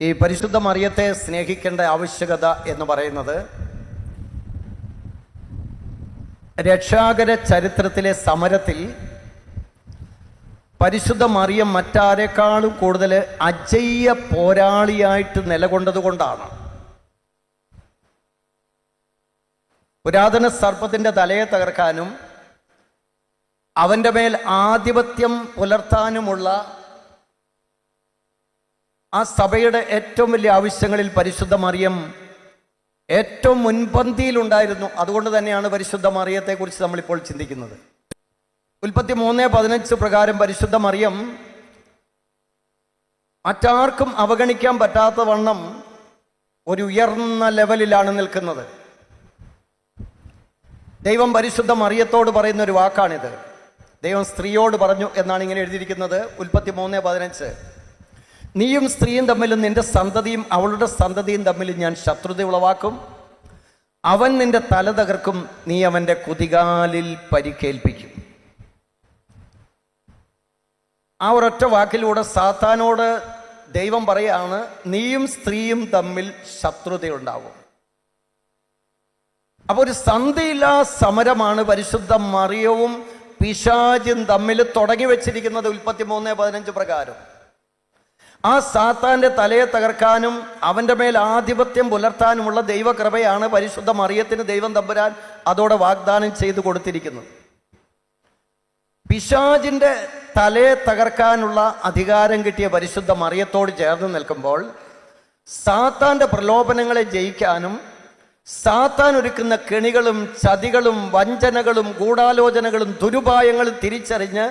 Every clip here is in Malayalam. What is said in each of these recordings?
ഈ പരിശുദ്ധ മറിയത്തെ സ്നേഹിക്കേണ്ട ആവശ്യകത എന്ന് പറയുന്നത് രക്ഷാകര ചരിത്രത്തിലെ സമരത്തിൽ പരിശുദ്ധ മറിയം മറ്റാരെക്കാളും കൂടുതൽ അജയ്യ പോരാളിയായിട്ട് നിലകൊണ്ടതുകൊണ്ടാണ്. പുരാതന സർപ്പത്തിൻ്റെ തലയെ തകർക്കാനും അവൻ്റെ മേൽ ആധിപത്യം പുലർത്താനുമുള്ള ആ സഭയുടെ ഏറ്റവും വലിയ ആവശ്യങ്ങളിൽ പരിശുദ്ധ മറിയം ഏറ്റവും മുൻപന്തിയിലുണ്ടായിരുന്നു. അതുകൊണ്ട് തന്നെയാണ് പരിശുദ്ധ മറിയത്തെക്കുറിച്ച് നമ്മളിപ്പോൾ ചിന്തിക്കുന്നത്. ഉൽപ്പത്തി 3:15 പ്രകാരം പരിശുദ്ധ മറിയം മറ്റാർക്കും അവഗണിക്കാൻ പറ്റാത്ത വണ്ണം ഒരു ഉയർന്ന ലെവലിലാണ് നിൽക്കുന്നത്. ദൈവം പരിശുദ്ധ മറിയത്തോട് പറയുന്ന ഒരു വാക്കാണിത്. ദൈവം സ്ത്രീയോട് പറഞ്ഞു എന്നാണ് ഇങ്ങനെ എഴുതിയിരിക്കുന്നത്. ഉൽപ്പത്തി 3:15 നീയും സ്ത്രീയും തമ്മിലും നിന്റെ സന്തതിയും അവളുടെ സന്തതിയും തമ്മിലും ഞാൻ ശത്രുത ഉളവാക്കും. അവൻ നിന്റെ തല തകർക്കും, നീ അവൻ്റെ കുതികാലിൽ പരിക്കേൽപ്പിക്കും. ആ ഒരൊറ്റ വാക്കിലൂടെ സാത്താനോട് ദൈവം പറയാണ്, നീയും സ്ത്രീയും തമ്മിൽ ശത്രുതയുണ്ടാവും. അപ്പോൾ ഒരു സന്ധിയില്ലാ സമരമാണ് പരിശുദ്ധ മറിയവും പിശാചും തമ്മിൽ തുടങ്ങി വെച്ചിരിക്കുന്നത്. ഉൽപ്പത്തി 3:15 പ്രകാരം ആ സാത്താന്റെ തലയെ തകർക്കാനും അവൻ്റെ മേൽ ആധിപത്യം പുലർത്താനുമുള്ള ദൈവകൃപയാണ് പരിശുദ്ധ മറിയത്തിന് ദൈവം തമ്പുരാൻ അതോടെ വാഗ്ദാനം ചെയ്തു കൊടുത്തിരിക്കുന്നത്. പിശാചിൻ്റെ തലയെ തകർക്കാനുള്ള അധികാരം കിട്ടിയ പരിശുദ്ധ മറിയത്തോട് ചേർന്ന് നിൽക്കുമ്പോൾ സാത്താന്റെ പ്രലോഭനങ്ങളെ ജയിക്കാനും സാത്താൻ ഒരുക്കുന്ന കെണികളും ചതികളും വഞ്ചനകളും ഗൂഢാലോചനകളും ദുരുപായങ്ങളും തിരിച്ചറിഞ്ഞ്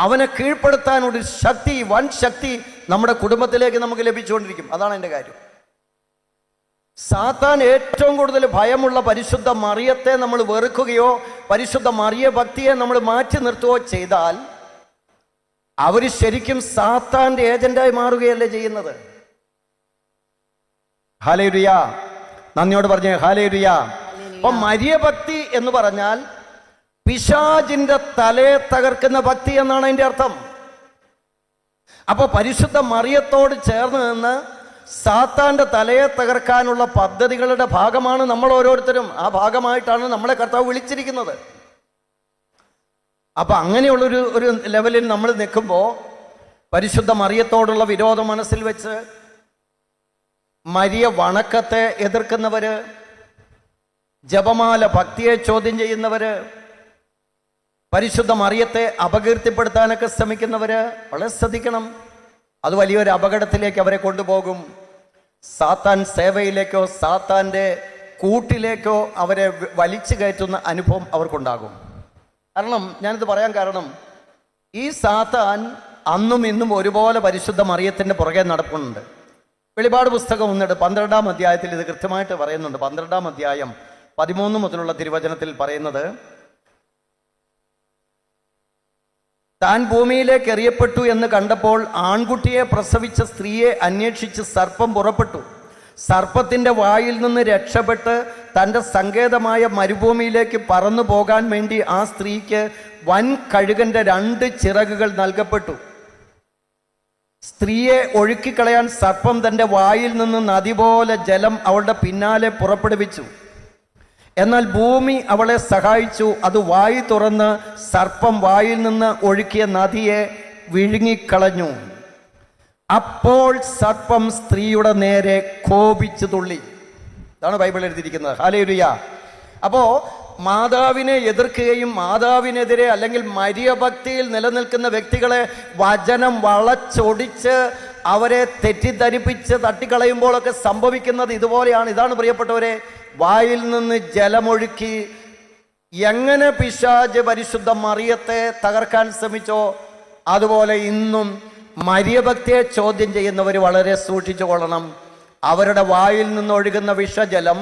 അവനെ കീഴ്പ്പെടുത്താനൊരു ശക്തി, വൻ ശക്തി നമ്മുടെ കുടുംബത്തിലേക്ക് നമുക്ക് ലഭിച്ചുകൊണ്ടിരിക്കും. അതാണ് എൻ്റെ കാര്യം. സാത്താൻ ഏറ്റവും കൂടുതൽ ഭയമുള്ള പരിശുദ്ധ മറിയത്തെ നമ്മൾ വെറുക്കുകയോ പരിശുദ്ധ മറിയ ഭക്തിയെ നമ്മൾ മാറ്റി നിർത്തുകയോ ചെയ്താൽ അവർ ശരിക്കും സാത്താന്റെ ഏജന്റായി മാറുകയല്ലേ ചെയ്യുന്നത്. ഹല്ലേലൂയ, നന്ദിയോട് പറഞ്ഞേ ഹല്ലേലൂയ. അപ്പൊ മരിയ ഭക്തി എന്ന് പറഞ്ഞാൽ പിശാചിന്റെ തലയെ തകർക്കുന്ന ഭക്തി എന്നാണ് അതിൻ്റെ അർത്ഥം. അപ്പോൾ പരിശുദ്ധ മറിയത്തോട് ചേർന്ന് നിന്ന് സാത്താന്റെ തലയെ തകർക്കാനുള്ള പദ്ധതികളുടെ ഭാഗമാണ് നമ്മൾ ഓരോരുത്തരും. ആ ഭാഗമായിട്ടാണ് നമ്മളെ കർത്താവ് വിളിച്ചിരിക്കുന്നത്. അപ്പൊ അങ്ങനെയുള്ളൊരു ലെവലിൽ നമ്മൾ നിൽക്കുമ്പോൾ പരിശുദ്ധ മറിയത്തോടുള്ള വിരോധം മനസ്സിൽ വെച്ച് മരിയ വണക്കത്തെ എതിർക്കുന്നവര്, ജപമാല ഭക്തിയെ ചോദ്യം ചെയ്യുന്നവര്, പരിശുദ്ധ മറിയത്തെ അപകീർത്തിപ്പെടുത്താനൊക്കെ ശ്രമിക്കുന്നവര് വളരെ ശ്രദ്ധിക്കണം. അത് വലിയൊരു അപകടത്തിലേക്ക് അവരെ കൊണ്ടുപോകും. സാത്താൻ സേവയിലേക്കോ സാത്താൻ്റെ കൂട്ടിലേക്കോ അവരെ വലിച്ചു കയറ്റുന്ന അനുഭവം അവർക്കുണ്ടാകും. കാരണം ഞാനിത് പറയാൻ കാരണം ഈ സാത്താൻ അന്നും ഇന്നും ഒരുപോലെ പരിശുദ്ധ മറിയത്തിൻ്റെ പുറകെ നടക്കുന്നുണ്ട്. വെളിപാട് പുസ്തകം 12-ാം അധ്യായത്തിൽ ഇത് കൃത്യമായിട്ട് പറയുന്നുണ്ട്. 12-ാം അധ്യായം 13 മുതലുള്ള തിരുവചനത്തിൽ പറയുന്നത്, താൻ ഭൂമിയിലേക്ക് എറിയപ്പെട്ടു എന്ന് കണ്ടപ്പോൾ ആൺകുട്ടിയെ പ്രസവിച്ച സ്ത്രീയെ അന്വേഷിച്ച് സർപ്പം പുറപ്പെട്ടു. സർപ്പത്തിൻ്റെ വായിൽ നിന്ന് രക്ഷപ്പെട്ട് തൻ്റെ സങ്കേതമായ മരുഭൂമിയിലേക്ക് പറന്നു പോകാൻ വേണ്ടി ആ സ്ത്രീക്ക് വൻ കഴുകൻ്റെ 2 ചിറകുകൾ നൽകപ്പെട്ടു. സ്ത്രീയെ ഒഴുക്കിക്കളയാൻ സർപ്പം തൻ്റെ വായിൽ നിന്ന് നദി പോലെ ജലം അവളുടെ പിന്നാലെ പുറപ്പെടുവിച്ചു. എന്നാൽ ഭൂമി അവളെ സഹായിച്ചു. അത് വായി തുറന്ന് സർപ്പം വായിൽ നിന്ന് ഒഴുക്കിയ നദിയെ വിഴുങ്ങിക്കളഞ്ഞു. അപ്പോൾ സർപ്പം സ്ത്രീയുടെ നേരെ കോപിച്ചു തുള്ളി. ഇതാണ് ബൈബിൾ എഴുതിയിരിക്കുന്നത്. ഹല്ലേലൂയ. അപ്പോ മാതാവിനെ എതിർക്കുകയും മാതാവിനെതിരെ അല്ലെങ്കിൽ മരിയ ഭക്തിയിൽ നിലനിൽക്കുന്ന വ്യക്തികളെ വചനം വളച്ചൊടിച്ച് അവരെ തെറ്റിദ്ധരിപ്പിച്ച് തട്ടിക്കളയുമ്പോഴൊക്കെ സംഭവിക്കുന്നത് ഇതുപോലെയാണ്. ഇതാണ് പ്രിയപ്പെട്ടവരെ, വായിൽ നിന്ന് ജലമൊഴുക്കി എങ്ങനെ പിശാച് പരിശുദ്ധ മറിയത്തെ തകർക്കാൻ ശ്രമിച്ചോ അതുപോലെ ഇന്നും മരിയ ഭക്തിയെ ചോദ്യം ചെയ്യുന്നവർ വളരെ സൂക്ഷിച്ചു കൊള്ളണം. അവരുടെ വായിൽ നിന്ന് ഒഴുകുന്ന വിഷജലം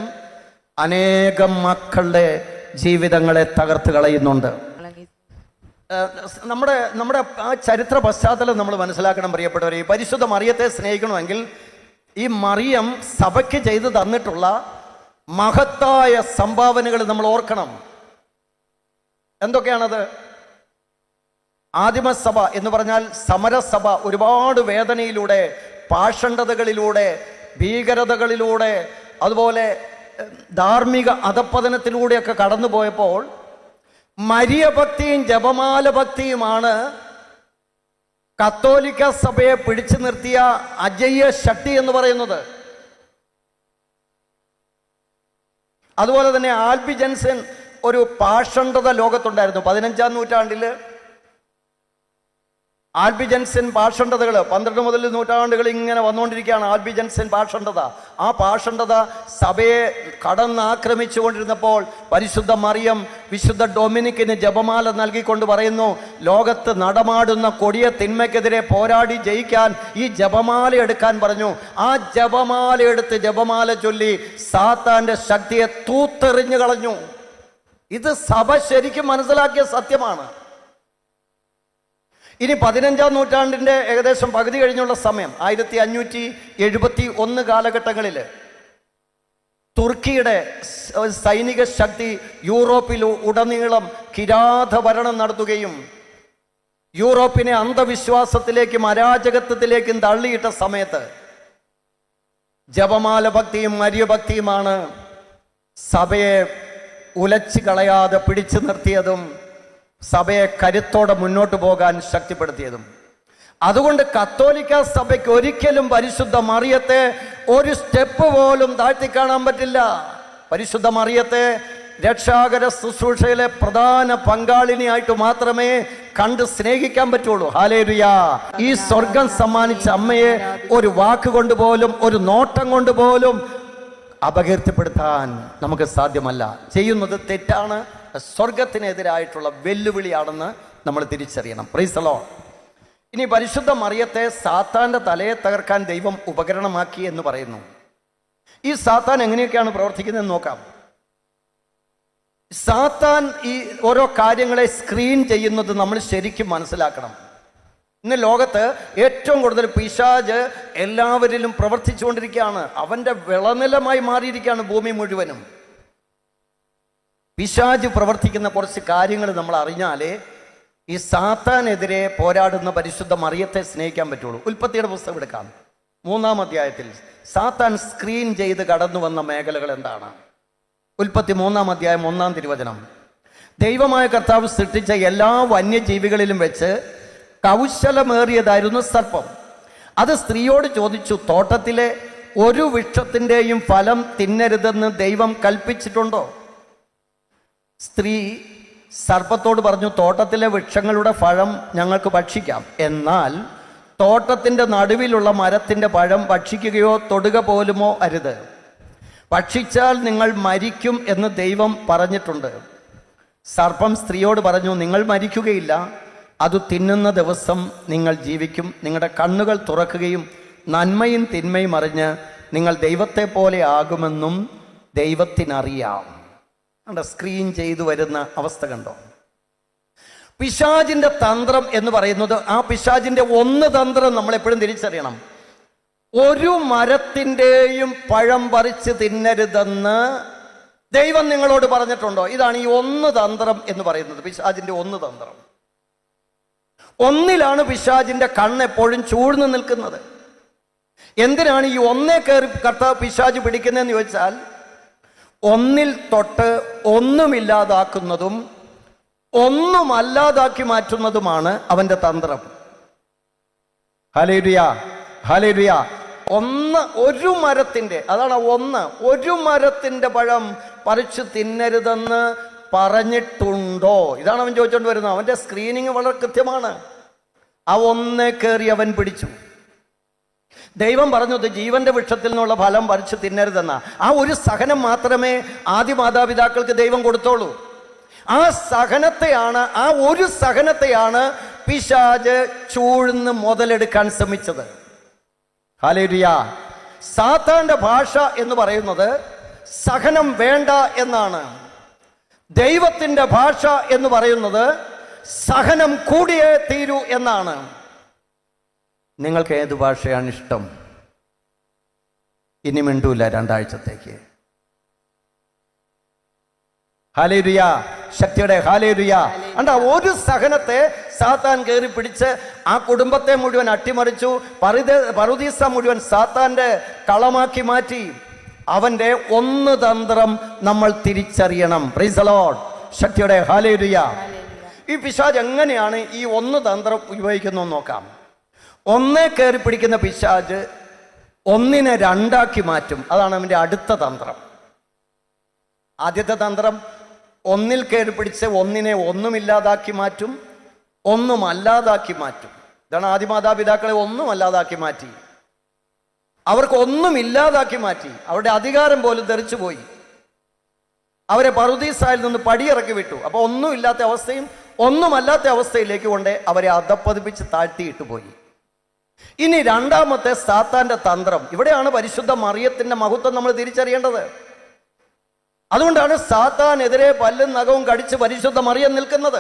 അനേകം മക്കളുടെ ജീവിതങ്ങളെ തകർത്ത് കളയുന്നുണ്ട്. നമ്മുടെ ആ ചരിത്ര പശ്ചാത്തലം നമ്മൾ മനസ്സിലാക്കണം പ്രിയപ്പെട്ടവരെ. ഈ പരിശുദ്ധ മറിയത്തെ സ്നേഹിക്കണമെങ്കിൽ ഈ മറിയം സഭയ്ക്ക് ചെയ്തു തന്നിട്ടുള്ള മഹത്തായ സംഭാവനകൾ നമ്മൾ ഓർക്കണം. എന്തൊക്കെയാണത്? ആദിമസഭ എന്ന് പറഞ്ഞാൽ സമരസഭ ഒരുപാട് വേദനയിലൂടെ പാഷണ്ഡതകളിലൂടെ, ഭീകരതകളിലൂടെ, അതുപോലെ ധാർമ്മിക അധപ്പതനത്തിലൂടെയൊക്കെ കടന്നു പോയപ്പോൾ മരിയ ഭക്തിയും ജപമാല ഭക്തിയുമാണ് കത്തോലിക്ക സഭയെ പിടിച്ചു നിർത്തിയ അജയ്യ ശക്തി എന്ന് പറയുന്നത്. അതുപോലെ തന്നെ ആൽബിജൻസൻ ഒരു പാഷണ്ഡത ലോകത്തുണ്ടായിരുന്നു. 15-ാം നൂറ്റാണ്ടിൽ ആൽബിജൻസൻ പാഷണ്ഡതകൾ 12 മുതൽ നൂറ്റാണ്ടുകൾ ഇങ്ങനെ വന്നുകൊണ്ടിരിക്കുകയാണ്. ആൽബിജൻസൻ പാഷണ്ഡത, ആ പാഷണ്ഡത സഭയെ കടന്നാക്രമിച്ചുകൊണ്ടിരുന്നപ്പോൾ പരിശുദ്ധ മറിയം വിശുദ്ധ ഡൊമിനിക്കിന് ജപമാല നൽകിക്കൊണ്ട് പറയുന്നു, ലോകത്ത് നടമാടുന്ന കൊടിയ തിന്മയ്ക്കെതിരെ പോരാടി ജയിക്കാൻ ഈ ജപമാല എടുക്കാൻ പറഞ്ഞു. ആ ജപമാല എടുത്ത് ജപമാല ചൊല്ലി സാത്താന്റെ ശക്തിയെ തൂത്തെറിഞ്ഞു കളഞ്ഞു. ഇത് സഭ ശരിക്കും മനസ്സിലാക്കിയ സത്യമാണ്. ഇനി 15-ാം നൂറ്റാണ്ടിൻ്റെ ഏകദേശം പകുതി കഴിഞ്ഞുള്ള സമയം 1571 കാലഘട്ടങ്ങളിൽ തുർക്കിയുടെ സൈനിക ശക്തി യൂറോപ്പിൽ ഉടനീളം കിരാതഭരണം നടത്തുകയും യൂറോപ്പിനെ അന്ധവിശ്വാസത്തിലേക്കും അരാജകത്വത്തിലേക്കും തള്ളിയിട്ട സമയത്ത് ജപമാല ഭക്തിയും മരിയഭക്തിയുമാണ് സഭയെ ഉലച്ചു കളയാതെ പിടിച്ചു നിർത്തിയതും സഭയെ കരുത്തോടെ മുന്നോട്ട് പോകാൻ ശക്തിപ്പെടുത്തിയതും. അതുകൊണ്ട് കത്തോലിക്ക സഭയ്ക്ക് ഒരിക്കലും പരിശുദ്ധ മറിയത്തെ ഒരു സ്റ്റെപ്പ് പോലും താഴ്ത്തിക്കാണാൻ പറ്റില്ല. പരിശുദ്ധ മറിയത്തെ രക്ഷാകര ശുശ്രൂഷയിലെ പ്രധാന പങ്കാളിനിയായിട്ട് മാത്രമേ കണ്ട് സ്നേഹിക്കാൻ പറ്റുള്ളൂ. ഹല്ലേലൂയ. ഈ സ്വർഗം സമ്മാനിച്ച അമ്മയെ ഒരു വാക്കുകൊണ്ട് പോലും, ഒരു നോട്ടം കൊണ്ട് പോലും അപകീർത്തിപ്പെടുത്താൻ നമുക്ക് സാധ്യമല്ല. ചെയ്യുന്നത് തെറ്റാണ്, സ്വർഗത്തിനെതിരായിട്ടുള്ള വെല്ലുവിളിയാണെന്ന് നമ്മൾ തിരിച്ചറിയണം. Price the Lord. ഇനി പരിശുദ്ധ മറിയത്തെ സാത്താന്റെ തലയെ തകർക്കാൻ ദൈവം ഉപകരണമാക്കി എന്ന് പറയുന്നു. ഈ സാത്താൻ എങ്ങനെയൊക്കെയാണ് പ്രവർത്തിക്കുന്നതെന്ന് നോക്കാം. സാത്താൻ ഈ ഓരോ കാര്യങ്ങളെ സ്ക്രീൻ ചെയ്യുന്നത് നമ്മൾ ശരിക്കും മനസ്സിലാക്കണം. ഇന്ന് ലോകത്ത് ഏറ്റവും കൂടുതൽ പിശാച് എല്ലാവരിലും പ്രവർത്തിച്ചുകൊണ്ടിരിക്കുകയാണ്. അവൻ്റെ വിളനിലമായി മാറിയിരിക്കുകയാണ് ഭൂമി മുഴുവനും. പിശാച് പ്രവർത്തിക്കുന്ന കുറച്ച് കാര്യങ്ങൾ നമ്മൾ അറിഞ്ഞാലേ ഈ സാത്താനെതിരെ പോരാടുന്ന പരിശുദ്ധ മറിയത്തെ സ്നേഹിക്കാൻ പറ്റുള്ളൂ. ഉൽപ്പത്തിയുടെ പുസ്തകം എടുക്കാം. 3-ാം അധ്യായത്തിൽ സാത്താൻ സ്ക്രീൻ ചെയ്ത് കടന്നു വന്ന മേഖലകൾ എന്താണ്? ഉൽപ്പത്തി 3-ാം അധ്യായം 1-ാം തിരുവചനം. ദൈവമായ കർത്താവ് സൃഷ്ടിച്ച എല്ലാ വന്യജീവികളിലും വെച്ച് കൗശലമേറിയതായിരുന്നു സർപ്പം. അത് സ്ത്രീയോട് ചോദിച്ചു, തോട്ടത്തിലെ ഒരു വൃക്ഷത്തിൻ്റെയും ഫലം തിന്നരുതെന്ന് ദൈവം കൽപ്പിച്ചിട്ടുണ്ടോ? സ്ത്രീ സർപ്പത്തോട് പറഞ്ഞു, തോട്ടത്തിലെ വൃക്ഷങ്ങളുടെ പഴം ഞങ്ങൾക്ക് ഭക്ഷിക്കാം, എന്നാൽ തോട്ടത്തിൻ്റെ നടുവിലുള്ള മരത്തിൻ്റെ പഴം ഭക്ഷിക്കുകയോ തൊടുക പോലുമോ അരുത്. ഭക്ഷിച്ചാൽ നിങ്ങൾ മരിക്കും എന്ന് ദൈവം പറഞ്ഞിട്ടുണ്ട്. സർപ്പം സ്ത്രീയോട് പറഞ്ഞു, നിങ്ങൾ മരിക്കുകയില്ല, അത് തിന്നുന്ന ദിവസം നിങ്ങൾ ജീവിക്കും. നിങ്ങളുടെ കണ്ണുകൾ തുറക്കുകയും നന്മയും തിന്മയും അറിഞ്ഞ് നിങ്ങൾ ദൈവത്തെ പോലെ ആകുമെന്നും ദൈവത്തിനറിയാം. സ്ക്രീൻ ചെയ്തു വരുന്ന അവസ്ഥ കണ്ടോ? പിശാചിന്റെ തന്ത്രം എന്ന് പറയുന്നത്, ആ പിശാചിന്റെ ഒന്ന് തന്ത്രം നമ്മൾ എപ്പോഴും തിരിച്ചറിയണം. ഒരു മരത്തിൻ്റെയും പഴം പറിച്ച് തിന്നരുതെന്ന് ദൈവം നിങ്ങളോട് പറഞ്ഞിട്ടുണ്ടോ? ഇതാണ് ഈ ഒന്ന് തന്ത്രം എന്ന് പറയുന്നത്, പിശാചിന്റെ ഒന്ന് തന്ത്രം. ഒന്നിലാണ് പിശാചിന്റെ കണ്ണെപ്പോഴും ചൂഴ്ന്നു നിൽക്കുന്നത്. എന്തിനാണ് ഈ ഒന്നേ കയറി കർത്താവ് പിശാച് പിടിക്കുന്നതെന്ന് ചോദിച്ചാൽ, ഒന്നിൽ തൊട്ട് ഒന്നുമില്ലാതാക്കുന്നതും ഒന്നുമല്ലാതാക്കി മാറ്റുന്നതുമാണ് അവന്റെ തന്ത്രം. Hallelujah, hallelujah. ഒരു മരത്തിന്റെ, അതാണ് ഒരു മരത്തിന്റെ പഴം പറിച്ചു തിന്നരുതെന്ന് പറഞ്ഞിട്ടുണ്ടോ? ഇതാണ് അവൻ ചോദിച്ചോണ്ട് വരുന്നത്. അവന്റെ സ്ക്രീനിങ് വളരെ കൃത്യമാണ്. ആ ഒന്നേ കയറി അവൻ പിടിച്ചു. ദൈവം പറഞ്ഞത് ജീവന്റെ വൃക്ഷത്തിൽ നിന്നുള്ള ഫലം പറിച്ചു തിന്നരുതെന്ന ആ ഒരു സഹനം മാത്രമേ ആദ്യ മാതാപിതാക്കൾക്ക് ദൈവം കൊടുത്തോളൂ. ആ ഒരു സഹനത്തെയാണ് പിശാച് ചൂഴ്ന്ന് മുതലെടുക്കാൻ ശ്രമിച്ചത്. ഹല്ലേലൂയ. സാത്താന്റെ ഭാഷ എന്ന് പറയുന്നത് സഹനം വേണ്ട എന്നാണ്. ദൈവത്തിന്റെ ഭാഷ എന്ന് പറയുന്നത് സഹനം കൂടിയേ തീരൂ എന്നാണ്. നിങ്ങൾക്ക് ഏത് ഭാഷയാണ് ഇഷ്ടം? ഇനി മിണ്ടൂല 2 ആഴ്ചത്തേക്ക്. ഹല്ലേലൂയ, ശക്തിയുടെ ഹല്ലേലൂയ. അണ്ട ഒരു സഹനത്തെ സാത്താൻ കയറി പിടിച്ച് ആ കുടുംബത്തെ മുഴുവൻ അട്ടിമറിച്ചു. പറുദീസ മുഴുവൻ സാത്താന്റെ കളമാക്കി മാറ്റി. അവന്റെ ഒന്ന് തന്ത്രം നമ്മൾ തിരിച്ചറിയണം. പ്രൈസ് ദി ലോർഡ്, ശക്തിയുടെ ഹല്ലേലൂയ. ഈ പിശാച് എങ്ങനെയാണ് ഈ ഒന്ന് തന്ത്രം ഉപയോഗിക്കുന്നത് നോക്കാം. ഒന്നേ കയറി പിടിക്കുന്ന പിശാച് ഒന്നിനെ രണ്ടാക്കി മാറ്റും. അതാണ് അവന്റെ അടുത്ത തന്ത്രം. ആദ്യത്തെ തന്ത്രം ഒന്നിൽ കയറി പിടിച്ച് ഒന്നിനെ ഒന്നുമില്ലാതാക്കി മാറ്റും, ഒന്നുമല്ലാതാക്കി മാറ്റും. ഇതാണ് ആദ്യ മാതാപിതാക്കളെ ഒന്നുമല്ലാതാക്കി മാറ്റി. അവർക്ക് ഒന്നുമില്ലാതാക്കി മാറ്റി. അവരുടെ അധികാരം പോലും തെറിച്ചു പോയി. അവരെ പറുദീസായിൽ നിന്ന് പടിയിറക്കി വിട്ടു. അപ്പൊ ഒന്നുമില്ലാത്ത അവസ്ഥയും ഒന്നുമല്ലാത്ത അവസ്ഥയിലേക്ക് കൊണ്ട് അവരെ അധപ്പതിപ്പിച്ച് താഴ്ത്തിയിട്ട് പോയി. ഇനി രണ്ടാമത്തെ സാത്താന്റെ തന്ത്രം. ഇവിടെയാണ് പരിശുദ്ധ മറിയത്തിന്റെ മഹത്വം നമ്മൾ തിരിച്ചറിയേണ്ടത്. അതുകൊണ്ടാണ് സാത്താനെതിരെ പല്ലും നഖവും കടിച്ച് പരിശുദ്ധ മറിയം നിൽക്കുന്നത്.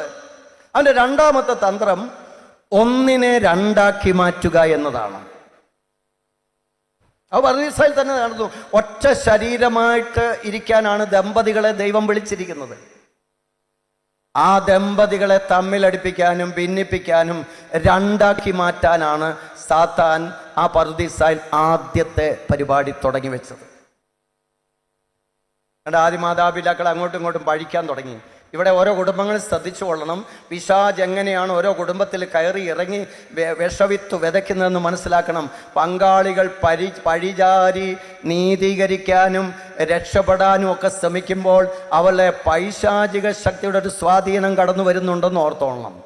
അവന്റെ രണ്ടാമത്തെ തന്ത്രം ഒന്നിനെ രണ്ടാക്കി മാറ്റുക എന്നതാണ്. അത് പറുദീസയിൽ തന്നെ നടന്നു. ഒറ്റ ശരീരമായിട്ട് ഇരിക്കാനാണ് ദമ്പതികളെ ദൈവം വിളിച്ചിരിക്കുന്നത്. ആ ദമ്പതികളെ തമ്മിലടിപ്പിക്കാനും ഭിന്നിപ്പിക്കാനും രണ്ടാക്കി മാറ്റാനാണ് സാത്താൻ ആ പറുദീസയിൽ ആദ്യത്തെ പരിപാടി തുടങ്ങി വെച്ചത്. ആദ്യ മാതാപിതാക്കൾ അങ്ങോട്ടും ഇങ്ങോട്ടും പഴിക്കാൻ തുടങ്ങി. ഇവിടെ ഓരോ കുടുംബങ്ങൾ ശ്രദ്ധിച്ചു കൊള്ളണം. പിശാച് എങ്ങനെയാണ് ഓരോ കുടുംബത്തിൽ കയറി ഇറങ്ങി വിഷവിത്ത് വിതയ്ക്കുന്നതെന്ന് മനസ്സിലാക്കണം. പങ്കാളികൾ പഴിചാരി നീതീകരിക്കാനും രക്ഷപ്പെടാനും ഒക്കെ ശ്രമിക്കുമ്പോൾ അവളുടെ പൈശാചിക ശക്തിയുടെ ഒരു സ്വാധീനം കടന്നു വരുന്നുണ്ടെന്ന് ഓർത്തോളണം.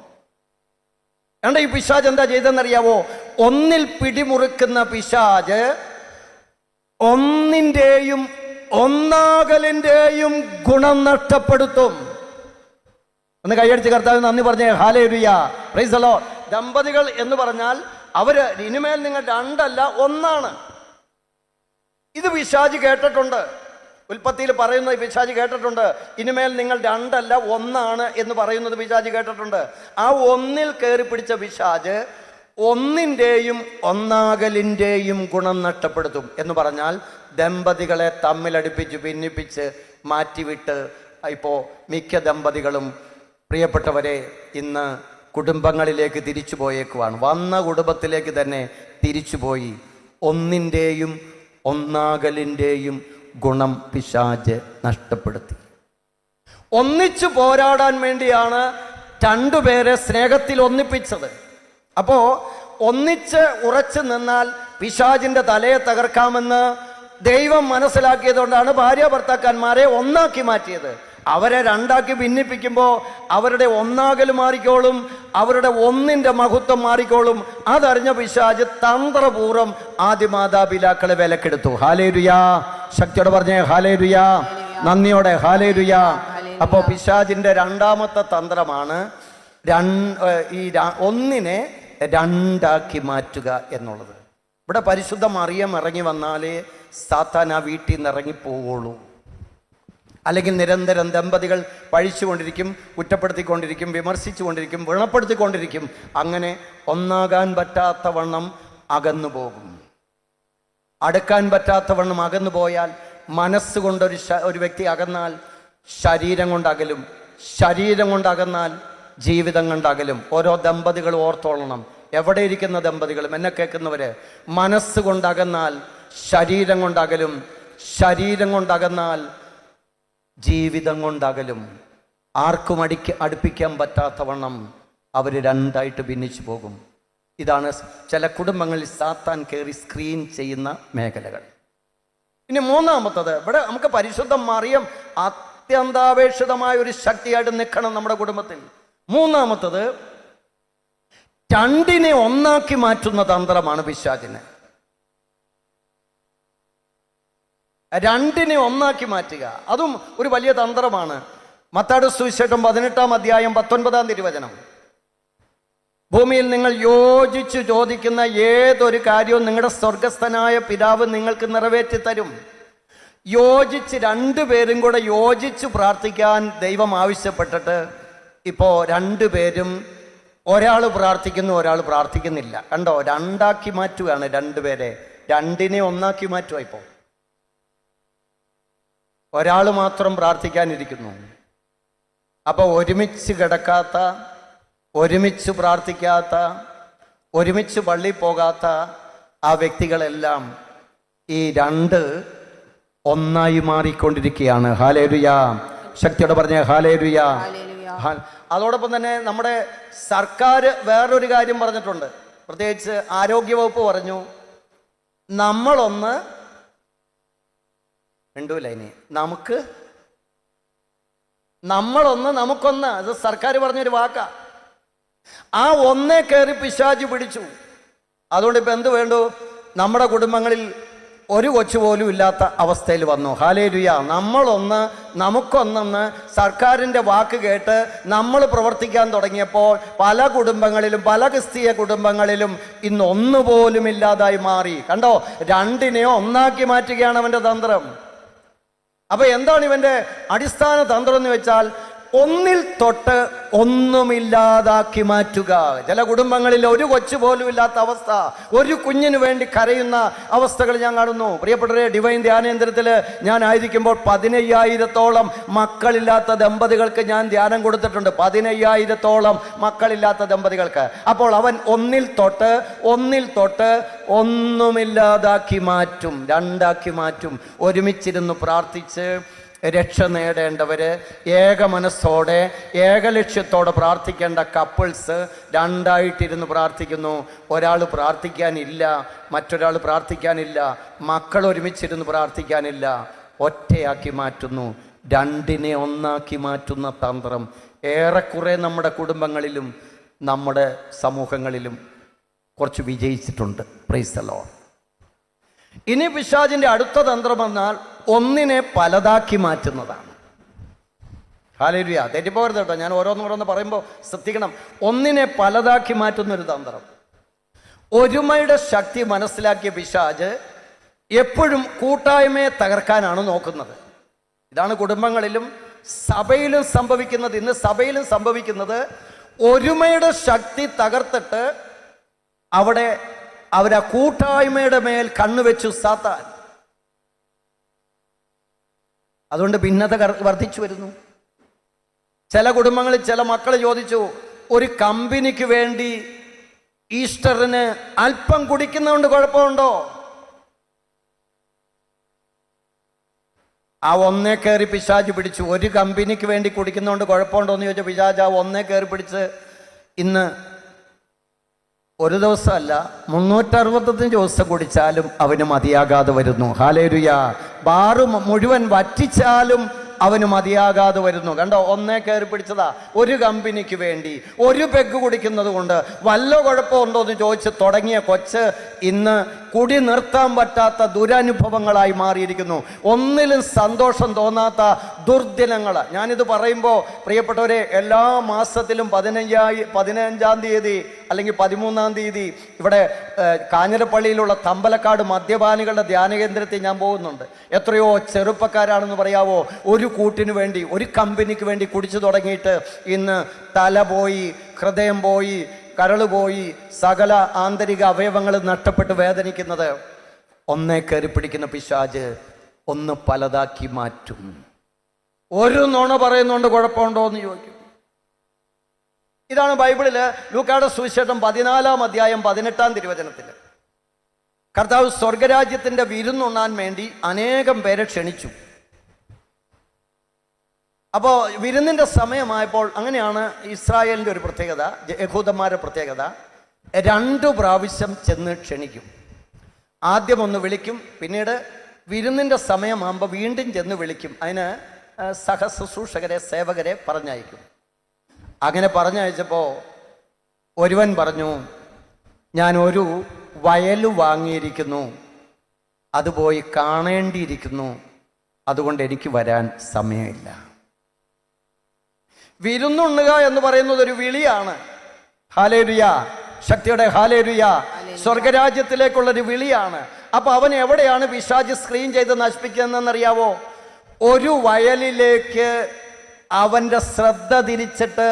ഈ പിശാച് എന്താ ചെയ്തെന്നറിയാവോ? ഒന്നിൽ പിടിമുറുക്കുന്ന പിശാച് ഒന്നിൻ്റെയും ഒന്നാകലിൻ്റെയും ഗുണം നഷ്ടപ്പെടുത്തും. ഒന്ന് കൈയടിച്ച് കർത്താവിന് നന്ദി പറഞ്ഞേ. Hallelujah, praise the Lord. ദമ്പതികൾ എന്ന് പറഞ്ഞാൽ അവര് ഇനിമേൽ നിങ്ങൾ രണ്ടല്ല ഒന്നാണ്. ഇത് പിശാച് കേട്ടിട്ടുണ്ട്. ഉൽപ്പത്തിയിൽ പറയുന്നത് പിശാച് കേട്ടിട്ടുണ്ട്. ഇനിമേൽ നിങ്ങൾ രണ്ടല്ല ഒന്നാണ് എന്ന് പറയുന്നത് പിശാച് കേട്ടിട്ടുണ്ട്. ആ ഒന്നിൽ കയറി പിടിച്ച പിശാച് ഒന്നിൻ്റെയും ഒന്നാകലിൻ്റെയും ഗുണം നഷ്ടപ്പെടുത്തും. എന്ന് പറഞ്ഞാൽ ദമ്പതികളെ തമ്മിലടിപ്പിച്ച് ഭിന്നിപ്പിച്ച് മാറ്റിവിട്ട് ഇപ്പോൾ മിക്ക ദമ്പതികളും പ്രിയപ്പെട്ടവരെ ഇന്ന് കുടുംബങ്ങളിലേക്ക് തിരിച്ചു പോയേക്കുവാണ്. വന്ന കുടുംബത്തിലേക്ക് തന്നെ തിരിച്ചുപോയി. ഒന്നിൻ്റെയും ഒന്നാകലിൻ്റെയും ഗുണം പിശാച് നഷ്ടപ്പെടുത്തി. ഒന്നിച്ചു പോരാടാൻ വേണ്ടിയാണ് രണ്ടുപേരെ സ്നേഹത്തിൽ ഒന്നിപ്പിച്ചത്. അപ്പോ ഒന്നിച്ച് ഉറച്ചു നിന്നാൽ പിശാചിന്റെ തലയെ തകർക്കാമെന്ന് ദൈവം മനസ്സിലാക്കിയതുകൊണ്ടാണ് ഭാര്യ ഭർത്താക്കന്മാരെ ഒന്നാക്കി മാറ്റിയത്. അവരെ രണ്ടാക്കി ഭിന്നിപ്പിക്കുമ്പോൾ അവരുടെ ഒന്നാകൽ മാറിക്കോളും, അവരുടെ ഒന്നിന്റെ മഹത്വം മാറിക്കോളും. അതറിഞ്ഞ പിശാച് തന്ത്രപൂർവ്വം ആദ്യ മാതാപിതാക്കളെ വിലക്കെടുത്തു. ഹല്ലേലൂയ, ശക്തിയോടെ പറഞ്ഞേ ഹല്ലേലൂയ, നന്ദിയോടെ ഹല്ലേലൂയ. അപ്പോൾ പിശാചിന്റെ രണ്ടാമത്തെ തന്ത്രമാണ് ഈ ഒന്നിനെ രണ്ടാക്കി മാറ്റുക എന്നുള്ളത്. ഇവിടെ പരിശുദ്ധ മറിയം ഇറങ്ങി വന്നാലേ സാത്താൻ ആ വീട്ടിൽ നിന്ന് ഇറങ്ങിപ്പോവുള്ളൂ. അല്ലെങ്കിൽ നിരന്തരം ദമ്പതികൾ പഴിച്ചുകൊണ്ടിരിക്കും, കുറ്റപ്പെടുത്തിക്കൊണ്ടിരിക്കും, വിമർശിച്ചുകൊണ്ടിരിക്കും, വ്രണപ്പെടുത്തിക്കൊണ്ടിരിക്കും. അങ്ങനെ ഒന്നാകാൻ പറ്റാത്തവണ്ണം അകന്നു പോകും. അടുക്കാൻ പറ്റാത്തവണ്ണം അകന്നു പോയാൽ, മനസ്സുകൊണ്ടൊരു ഒരു വ്യക്തി അകന്നാൽ ശരീരം കൊണ്ടകലും, ശരീരം കൊണ്ടകന്നാൽ ജീവിതം കൊണ്ടകലും. ഓരോ ദമ്പതികൾ ഓർത്തോളണം. എവിടെ ഇരിക്കുന്ന ദമ്പതികളും എന്നെ കേൾക്കുന്നവര്, മനസ്സുകൊണ്ടകന്നാൽ ശരീരം കൊണ്ടകലും, ശരീരം കൊണ്ടകന്നാൽ ജീവിതം കൊണ്ടകലും. ആർക്കും അടുപ്പിക്കാൻ പറ്റാത്തവണ്ണം അവർ രണ്ടായിട്ട് ഭിന്നിച്ചു പോകും. ഇതാണ് ചില കുടുംബങ്ങളിൽ സാത്താൻ കയറി സ്ക്രീൻ ചെയ്യുന്ന മേഖലകൾ. ഇനി മൂന്നാമത്തത്, ഇവിടെ നമുക്ക് പരിശുദ്ധ മറിയം അത്യന്താപേക്ഷിതമായ ഒരു ശക്തിയായിട്ട് നിൽക്കണം നമ്മുടെ കുടുംബത്തിൽ. മൂന്നാമത്തത് രണ്ടിനെ ഒന്നാക്കി മാറ്റുന്ന തന്ത്രമാണ് പിശാചിന്. രണ്ടിനെ ഒന്നാക്കി മാറ്റുക, അതും ഒരു വലിയ തന്ത്രമാണ്. മത്തായിയുടെ സുവിശേഷം 18-ാം അധ്യായം 19-ാം തിരുവചനം. ഭൂമിയിൽ നിങ്ങൾ യോജിച്ചു ചോദിക്കുന്ന ഏതൊരു കാര്യവും നിങ്ങളുടെ സ്വർഗസ്ഥനായ പിതാവ് നിങ്ങൾക്ക് നിറവേറ്റി തരും. യോജിച്ച് രണ്ടുപേരും കൂടെ യോജിച്ച് പ്രാർത്ഥിക്കാൻ ദൈവം ആവശ്യപ്പെട്ടിട്ട് ഇപ്പോൾ രണ്ടുപേരും, ഒരാൾ പ്രാർത്ഥിക്കുന്നു, ഒരാൾ പ്രാർത്ഥിക്കുന്നില്ല. കണ്ടോ, രണ്ടാക്കി മാറ്റുകയാണ് രണ്ടുപേരെ. രണ്ടിനെ ഒന്നാക്കി മാറ്റുക. ഇപ്പോൾ ഒരാൾ മാത്രം പ്രാർത്ഥിക്കാനിരിക്കുന്നു, അപ്പോൾ ഒരുമിച്ച് കിടക്കാത്ത, ഒരുമിച്ച് പ്രാർത്ഥിക്കാത്ത, ഒരുമിച്ച് പള്ളിയിൽ പോകാത്ത ആ വ്യക്തികളെല്ലാം ഈ രണ്ട് ഒന്നായി മാറിക്കൊണ്ടിരിക്കുകയാണ്. ഹല്ലേലൂയ. ശക്തിയോടെ പറഞ്ഞ ഹല്ലേലൂയ. അതോടൊപ്പം തന്നെ നമ്മുടെ സർക്കാർ വേറൊരു കാര്യം പറഞ്ഞിട്ടുണ്ട്. പ്രത്യേകിച്ച് ആരോഗ്യവകുപ്പ് പറഞ്ഞു, നമ്മളൊന്ന് ഉണ്ടൂല ഇനി നമ്മളൊന്ന് നമുക്കൊന്ന്. അത് സർക്കാർ പറഞ്ഞൊരു വാക്കാ. ആ ഒന്നേ കയറി പിശാച് പിടിച്ചു. അതുകൊണ്ട് ഇപ്പം എന്ത് വേണ്ടു? നമ്മുടെ കുടുംബങ്ങളിൽ ഒരു കൊച്ചു പോലും ഇല്ലാത്ത അവസ്ഥയിൽ വന്നു. ഹല്ലേലൂയ. നമ്മളൊന്ന് നമുക്കൊന്നെന്ന് സർക്കാരിൻ്റെ വാക്ക് കേട്ട് നമ്മൾ പ്രവർത്തിക്കാൻ തുടങ്ങിയപ്പോൾ പല കുടുംബങ്ങളിലും, പല ക്രിസ്തീയ കുടുംബങ്ങളിലും ഇന്ന് ഒന്നുപോലും ഇല്ലാതായി മാറി. കണ്ടോ, രണ്ടിനെയോ ഒന്നാക്കി മാറ്റുകയാണ് അവൻ്റെ തന്ത്രം. അപ്പൊ എന്താണ് ഇവന്റെ അടിസ്ഥാന തന്ത്രം എന്ന് വെച്ചാൽ, ഒന്നിൽ തൊട്ട് ഒന്നുമില്ലാതാക്കി മാറ്റുക. ചില കുടുംബങ്ങളിൽ ഒരു കൊച്ചു പോലും ഇല്ലാത്ത അവസ്ഥ, ഒരു കുഞ്ഞിന് വേണ്ടി കരയുന്ന അവസ്ഥകൾ ഞാൻ കാണുന്നു. പ്രിയപ്പെട്ടവരെ, ഡിവൈൻ ധ്യാനേന്ദ്രത്തിൽ ഞാൻ ആയിരിക്കുമ്പോൾ 15,000-ഓളം മക്കളില്ലാത്ത ദമ്പതികൾക്ക് ഞാൻ ധ്യാനം കൊടുത്തിട്ടുണ്ട്. 15,000-ഓളം മക്കളില്ലാത്ത ദമ്പതികൾക്ക്. അപ്പോൾ അവൻ ഒന്നിൽ തൊട്ട് ഒന്നുമില്ലാതാക്കി മാറ്റും, രണ്ടാക്കി മാറ്റും. ഒരുമിച്ചിരുന്ന് പ്രാർത്ഥിച്ച് രക്ഷ നേടേണ്ടവര്, ഏക മനസ്സോടെ ഏകലക്ഷ്യത്തോടെ പ്രാർത്ഥിക്കേണ്ട കപ്പിൾസ് രണ്ടായിട്ടിരുന്ന് പ്രാർത്ഥിക്കുന്നു. ഒരാൾ പ്രാർത്ഥിക്കാനില്ല, മറ്റൊരാൾ പ്രാർത്ഥിക്കാനില്ല, മക്കൾ ഒരുമിച്ചിരുന്ന് പ്രാർത്ഥിക്കാനില്ല. ഒറ്റയാക്കി മാറ്റുന്നു, രണ്ടിനെ ഒന്നാക്കി മാറ്റുന്ന തന്ത്രം ഏറെക്കുറെ നമ്മുടെ കുടുംബങ്ങളിലും നമ്മുടെ സമൂഹങ്ങളിലും കുറച്ച് വിജയിച്ചിട്ടുണ്ട്. Price the Lord. ഇനി പിശാചിന്റെ അടുത്ത തന്ത്രം എന്നാൽ ഒന്നിനെ പലതാക്കി മാറ്റുന്നതാണ്. ഹല്ലേലൂയ. തെറ്റിപ്പോകരുത് കേട്ടോ, ഞാൻ ഓരോന്ന് പറയുമ്പോൾ ശ്രദ്ധിക്കണം. ഒന്നിനെ പലതാക്കി മാറ്റുന്നൊരു തന്ത്രം. ഒരുമയുടെ ശക്തി മനസ്സിലാക്കിയ പിശാച് എപ്പോഴും കൂട്ടായ്മയെ തകർക്കാനാണ് നോക്കുന്നത്. ഇതാണ് കുടുംബങ്ങളിലും സഭയിലും സംഭവിക്കുന്നത്. ഇന്ന് സഭയിലും സംഭവിക്കുന്നത്, ഒരുമയുടെ ശക്തി തകർത്തിട്ട് അവരാ കൂട്ടായ്മയുടെ മേൽ കണ്ണുവെച്ചു സാത്താൻ. അതുകൊണ്ട് ഭിന്നത വർദ്ധിച്ചു വരുന്നു. ചില കുടുംബങ്ങളിൽ ചില മക്കൾ ചോദിച്ചു, ഒരു കമ്പനിക്ക് വേണ്ടി ഈസ്റ്ററിന് അല്പം കുടിക്കുന്നതുകൊണ്ട് കുഴപ്പമുണ്ടോ? ആ ഒന്നേ കയറി പിശാച് പിടിച്ചു. ഒരു കമ്പനിക്ക് വേണ്ടി കുടിക്കുന്നതുകൊണ്ട് കുഴപ്പമുണ്ടോ എന്ന് ചോദിച്ച പിശാച് ആ ഒന്നേ കയറി പിടിച്ച് ഇന്ന് ഒരു ദിവസമല്ല 365 ദിവസം കുടിച്ചാലും അവന് മതിയാകാതെ വരുന്നു. ഹല്ലേലൂയ. ബാറ് മുഴുവൻ വറ്റിച്ചാലും അവന് മതിയാകാതെ വരുന്നു. കണ്ടോ, ഒന്നേ കയറി പിടിച്ചതാ. ഒരു കമ്പനിക്ക് വേണ്ടി ഒരു പെഗ് കുടിക്കുന്നത് കൊണ്ട് വല്ല കുഴപ്പമുണ്ടോ എന്ന് ചോദിച്ച് തുടങ്ങിയ കൊച്ച് ഇന്ന് കുടി നിർത്താൻ പറ്റാത്ത ദുരനുഭവങ്ങളായി മാറിയിരിക്കുന്നു. ഒന്നിലും സന്തോഷം തോന്നാത്ത ദുർദിനങ്ങൾ. ഞാനിത് പറയുമ്പോൾ പ്രിയപ്പെട്ടവരെ, എല്ലാ മാസത്തിലും 15-ാം തീയതി അല്ലെങ്കിൽ 13-ാം തീയതി ഇവിടെ കാഞ്ഞിരപ്പള്ളിയിലുള്ള തമ്പലക്കാട് മദ്യപാനികളുടെ ധ്യാനകേന്ദ്രത്തിൽ ഞാൻ പോകുന്നുണ്ട്. എത്രയോ ചെറുപ്പക്കാരാണെന്ന് പറയാവോ, ഒരു കൂട്ടിന് വേണ്ടി, ഒരു കമ്പനിക്ക് വേണ്ടി കുടിച്ചു തുടങ്ങിയിട്ട് ഇന്ന് തല പോയി, ഹൃദയം പോയി, കരള് പോയി, സകല ആന്തരിക അവയവങ്ങൾ നഷ്ടപ്പെട്ട് വേദനിക്കുന്നത്. ഒന്നേ കയറി പിടിക്കുന്ന പിശാച് ഒന്ന് പലതാക്കി മാറ്റും. ഒരു നുണ പറയുന്നോണ്ട് കുഴപ്പമുണ്ടോ എന്ന് ചോദിക്കും. ഇതാണ് ബൈബിളില് ലൂക്കായുടെ സുവിശേഷം 14-ാം അധ്യായം 18-ാം തിരുവചനത്തിൽ കർത്താവ് സ്വർഗരാജ്യത്തിന്റെ വിരുന്നുണ്ണാൻ വേണ്ടി അനേകം പേരെ ക്ഷണിച്ചു. അപ്പോൾ വിരുന്നിൻ്റെ സമയമായപ്പോൾ, അങ്ങനെയാണ് ഇസ്രായേലിൻ്റെ ഒരു പ്രത്യേകത, യഹൂദന്മാരുടെ പ്രത്യേകത, 2 പ്രാവശ്യം ചെന്ന് ക്ഷണിക്കും. ആദ്യം ഒന്ന് വിളിക്കും, പിന്നീട് വിരുന്നിൻ്റെ സമയമാകുമ്പോൾ വീണ്ടും ചെന്ന് വിളിക്കും. അതിന് സഹശുശ്രൂഷകരെ, സേവകരെ പറഞ്ഞയക്കും. അങ്ങനെ പറഞ്ഞയച്ചപ്പോൾ ഒരുവൻ പറഞ്ഞു, ഞാൻ ഒരു വയൽ വാങ്ങിയിരിക്കുന്നു, അത് പോയി കാണേണ്ടിയിരിക്കുന്നു, അതുകൊണ്ട് എനിക്ക് വരാൻ സമയമില്ല. വിരുന്നുണ്ണുക എന്ന് പറയുന്നത് ഒരു വിളിയാണ്. ഹല്ലേലൂയ. ശക്തിയുടെ ഹല്ലേലൂയ. സ്വർഗരാജ്യത്തിലേക്കുള്ളൊരു വിളിയാണ്. അപ്പൊ അവൻ എവിടെയാണ് പിശാച് സ്ക്രീൻ ചെയ്ത് നശിപ്പിക്കുന്നതെന്നറിയാവോ? ഒരു വയലിലേക്ക് അവന്റെ ശ്രദ്ധ തിരിച്ചിട്ട്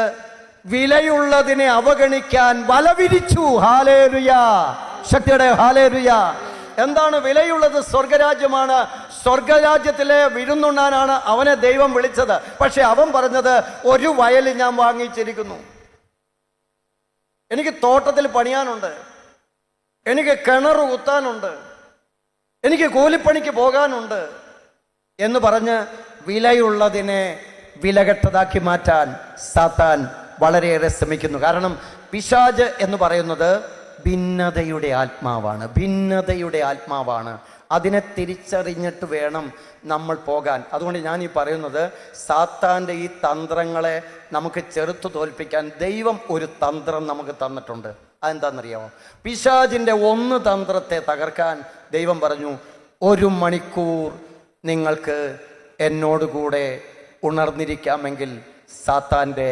വിലയുള്ളതിനെ അവഗണിക്കാൻ വല വിരിച്ചു. ഹല്ലേലൂയ. ശക്തിയുടെ ഹല്ലേലൂയ. എന്താണ് വിലയുള്ളത്? സ്വർഗരാജ്യമാണ്. സ്വർഗരാജ്യത്തിലെ വിരുന്നുണ്ണാനാണ് അവനെ ദൈവം വിളിച്ചത്. പക്ഷെ അവൻ പറഞ്ഞത്, ഒരു വയൽ ഞാൻ വാങ്ങിച്ചിരിക്കുന്നു, എനിക്ക് തോട്ടത്തിൽ പണിയാനുണ്ട്, എനിക്ക് കിണർ കുത്താനുണ്ട്, എനിക്ക് കൂലിപ്പണിക്ക് പോകാനുണ്ട് എന്ന് പറഞ്ഞ് വിലയുള്ളതിനെ വിലകെട്ടതാക്കി മാറ്റാൻ സാത്താൻ വളരെയേറെ ശ്രമിക്കുന്നു. കാരണം പിശാച് എന്ന് പറയുന്നത് ഭിന്നതയുടെ ആത്മാവാണ്, ഭിന്നതയുടെ ആത്മാവാണ്. അതിനെ തിരിച്ചറിഞ്ഞിട്ട് വേണം നമ്മൾ പോകാൻ. അതുകൊണ്ട് ഞാൻ ഈ പറയുന്നത്, സാത്താൻ്റെ ഈ തന്ത്രങ്ങളെ നമുക്ക് ചെറുത്തു തോൽപ്പിക്കാൻ ദൈവം ഒരു തന്ത്രം നമുക്ക് തന്നിട്ടുണ്ട്. അതെന്താണെന്നറിയാമോ? പിശാചിൻ്റെ ഒന്ന് തന്ത്രത്തെ തകർക്കാൻ ദൈവം പറഞ്ഞു, 1 മണിക്കൂർ നിങ്ങൾക്ക് എന്നോടുകൂടെ ഉണർന്നിരിക്കാമെങ്കിൽ സാത്താൻ്റെ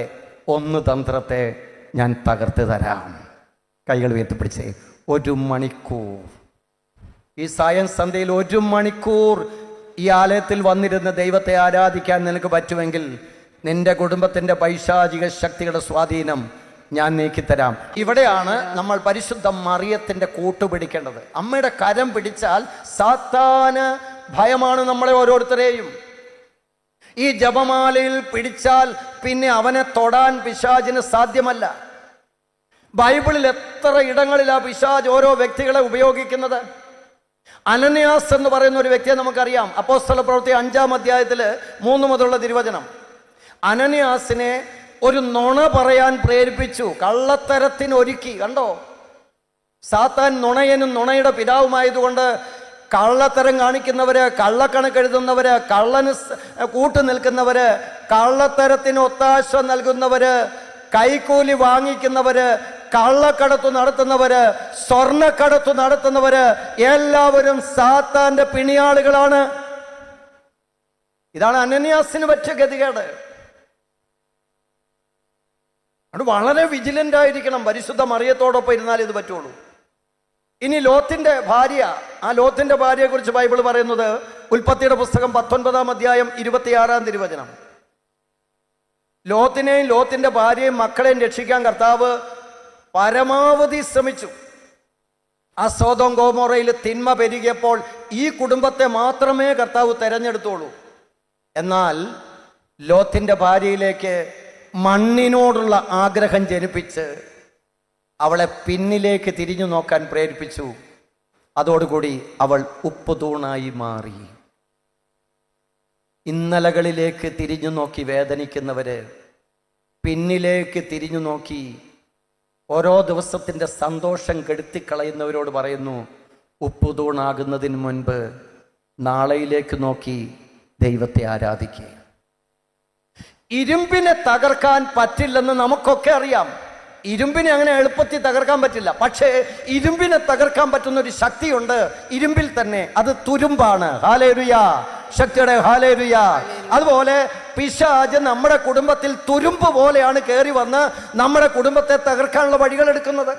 ഒന്ന് തന്ത്രത്തെ ഞാൻ തകർത്ത് തരാം. കൈകൾ ഉയർത്തിപ്പിടിച്ചേ. 1 മണിക്കൂർ ഈ സയൻസ് സന്ധ്യയിൽ 1 മണിക്കൂർ ഈ ആലയത്തിൽ വന്നിരുന്ന് ദൈവത്തെ ആരാധിക്കാൻ നിനക്ക് പറ്റുമെങ്കിൽ നിന്റെ കുടുംബത്തിൻ്റെ പൈശാചിക ശക്തിയുടെ സ്വാധീനം ഞാൻ നീക്കിത്തരാം. ഇവിടെയാണ് നമ്മൾ പരിശുദ്ധ മറിയത്തിൻ്റെ കൂട്ടുപിടിക്കേണ്ടത്. അമ്മയുടെ കരം പിടിച്ചാൽ സാത്താന് ഭയമാണ് നമ്മളെ ഓരോരുത്തരെയും. ഈ ജപമാലയിൽ പിടിച്ചാൽ പിന്നെ അവനെ തൊടാൻ പിശാചിന് സാധ്യമല്ല. ബൈബിളിൽ എത്ര ഇടങ്ങളിലാ പിശാച് ഓരോ വ്യക്തികളെ ഉപയോഗിക്കുന്നത്. അനന്യാസ് എന്ന് പറയുന്ന ഒരു വ്യക്തിയെ നമുക്കറിയാം. അപ്പോസ്തല പ്രവൃത്തി 5-ാം അധ്യായത്തിൽ 3 മുതലുള്ള തിരുവചനം. അനന്യാസിനെ ഒരു നുണ പറയാൻ പ്രേരിപ്പിച്ചു, കള്ളത്തരത്തിനൊരുക്കി. കണ്ടോ, സാത്താൻ നുണയനും നുണയുടെ പിതാവുമായതുകൊണ്ട് കള്ളത്തരം കാണിക്കുന്നവര്, കള്ളക്കണക്കെഴുതുന്നവര്, കള്ളന് കൂട്ടു നിൽക്കുന്നവര്, കള്ളത്തരത്തിന് ഒത്താശ നൽകുന്നവര്, കൈക്കൂലി വാങ്ങിക്കുന്നവര്, കള്ളക്കടത്തു നടത്തുന്നവര്, സ്വർണ്ണക്കടത്തു നടത്തുന്നവര്, എല്ലാവരും സാത്താന്റെ പിണിയാളുകളാണ്. ഇതാണ് അനന്യാസിന് പറ്റിയ ഗതികേട്. അത് വളരെ വിജിലന്റ് ആയിരിക്കണം. പരിശുദ്ധ മറിയത്തോടൊപ്പം ഇരുന്നാൽ ഇത് പറ്റുള്ളൂ. ഇനി ലോത്തിന്റെ ഭാര്യ, ആ ലോത്തിന്റെ ഭാര്യയെ കുറിച്ച് ബൈബിൾ പറയുന്നത് ഉൽപ്പത്തിയുടെ പുസ്തകം 19-ാം അധ്യായം 26-ാം തിരുവചനം. ലോത്തിനെയും ലോത്തിന്റെ ഭാര്യയും മക്കളെയും രക്ഷിക്കാൻ കർത്താവ് പരമാവധി ശ്രമിച്ചു. ആ സോദോം ഗോമോറയിൽ തിന്മ പെരുകിയപ്പോൾ ഈ കുടുംബത്തെ മാത്രമേ കർത്താവ് തെരഞ്ഞെടുത്തുള്ളൂ. എന്നാൽ ലോത്തിന്റെ ഭാര്യയിലേക്ക് മണ്ണിനോടുള്ള ആഗ്രഹം ജനിപ്പിച്ച് അവളെ പിന്നിലേക്ക് തിരിഞ്ഞു നോക്കാൻ പ്രേരിപ്പിച്ചു. അതോടുകൂടി അവൾ ഉപ്പുതൂണായി മാറി. ഇന്നലകളിലേക്ക് തിരിഞ്ഞു നോക്കി വേദനിക്കുന്നവര് പിന്നിലേക്ക് തിരിഞ്ഞു നോക്കി ഓരോ ദിവസത്തിൻ്റെ സന്തോഷം കെടുത്തിക്കളയുന്നവരോട് പറയുന്നു, ഉപ്പുതൂണാകുന്നതിന് മുൻപ് നാളെയിലേക്ക് നോക്കി ദൈവത്തെ ആരാധിക്കുക. ഇരുമ്പിനെ തകർക്കാൻ പറ്റില്ലെന്ന് നമുക്കൊക്കെ അറിയാം. ഇരുമ്പിനെ അങ്ങനെ എളുപ്പത്തിൽ തകർക്കാൻ പറ്റില്ല. പക്ഷേ ഇരുമ്പിനെ തകർക്കാൻ പറ്റുന്ന ഒരു ശക്തിയുണ്ട് ഇരുമ്പിൽ തന്നെ. അത് തുരുമ്പാണ്. ഹല്ലേലൂയ, ശക്തിയുടെ ഹല്ലേലൂയ. അതുപോലെ പിശാച് നമ്മുടെ കുടുംബത്തിൽ തുരുമ്പ് പോലെയാണ് കയറി വന്ന് നമ്മുടെ കുടുംബത്തെ തകർക്കാനുള്ള വഴികൾ എടുക്കുന്നത്.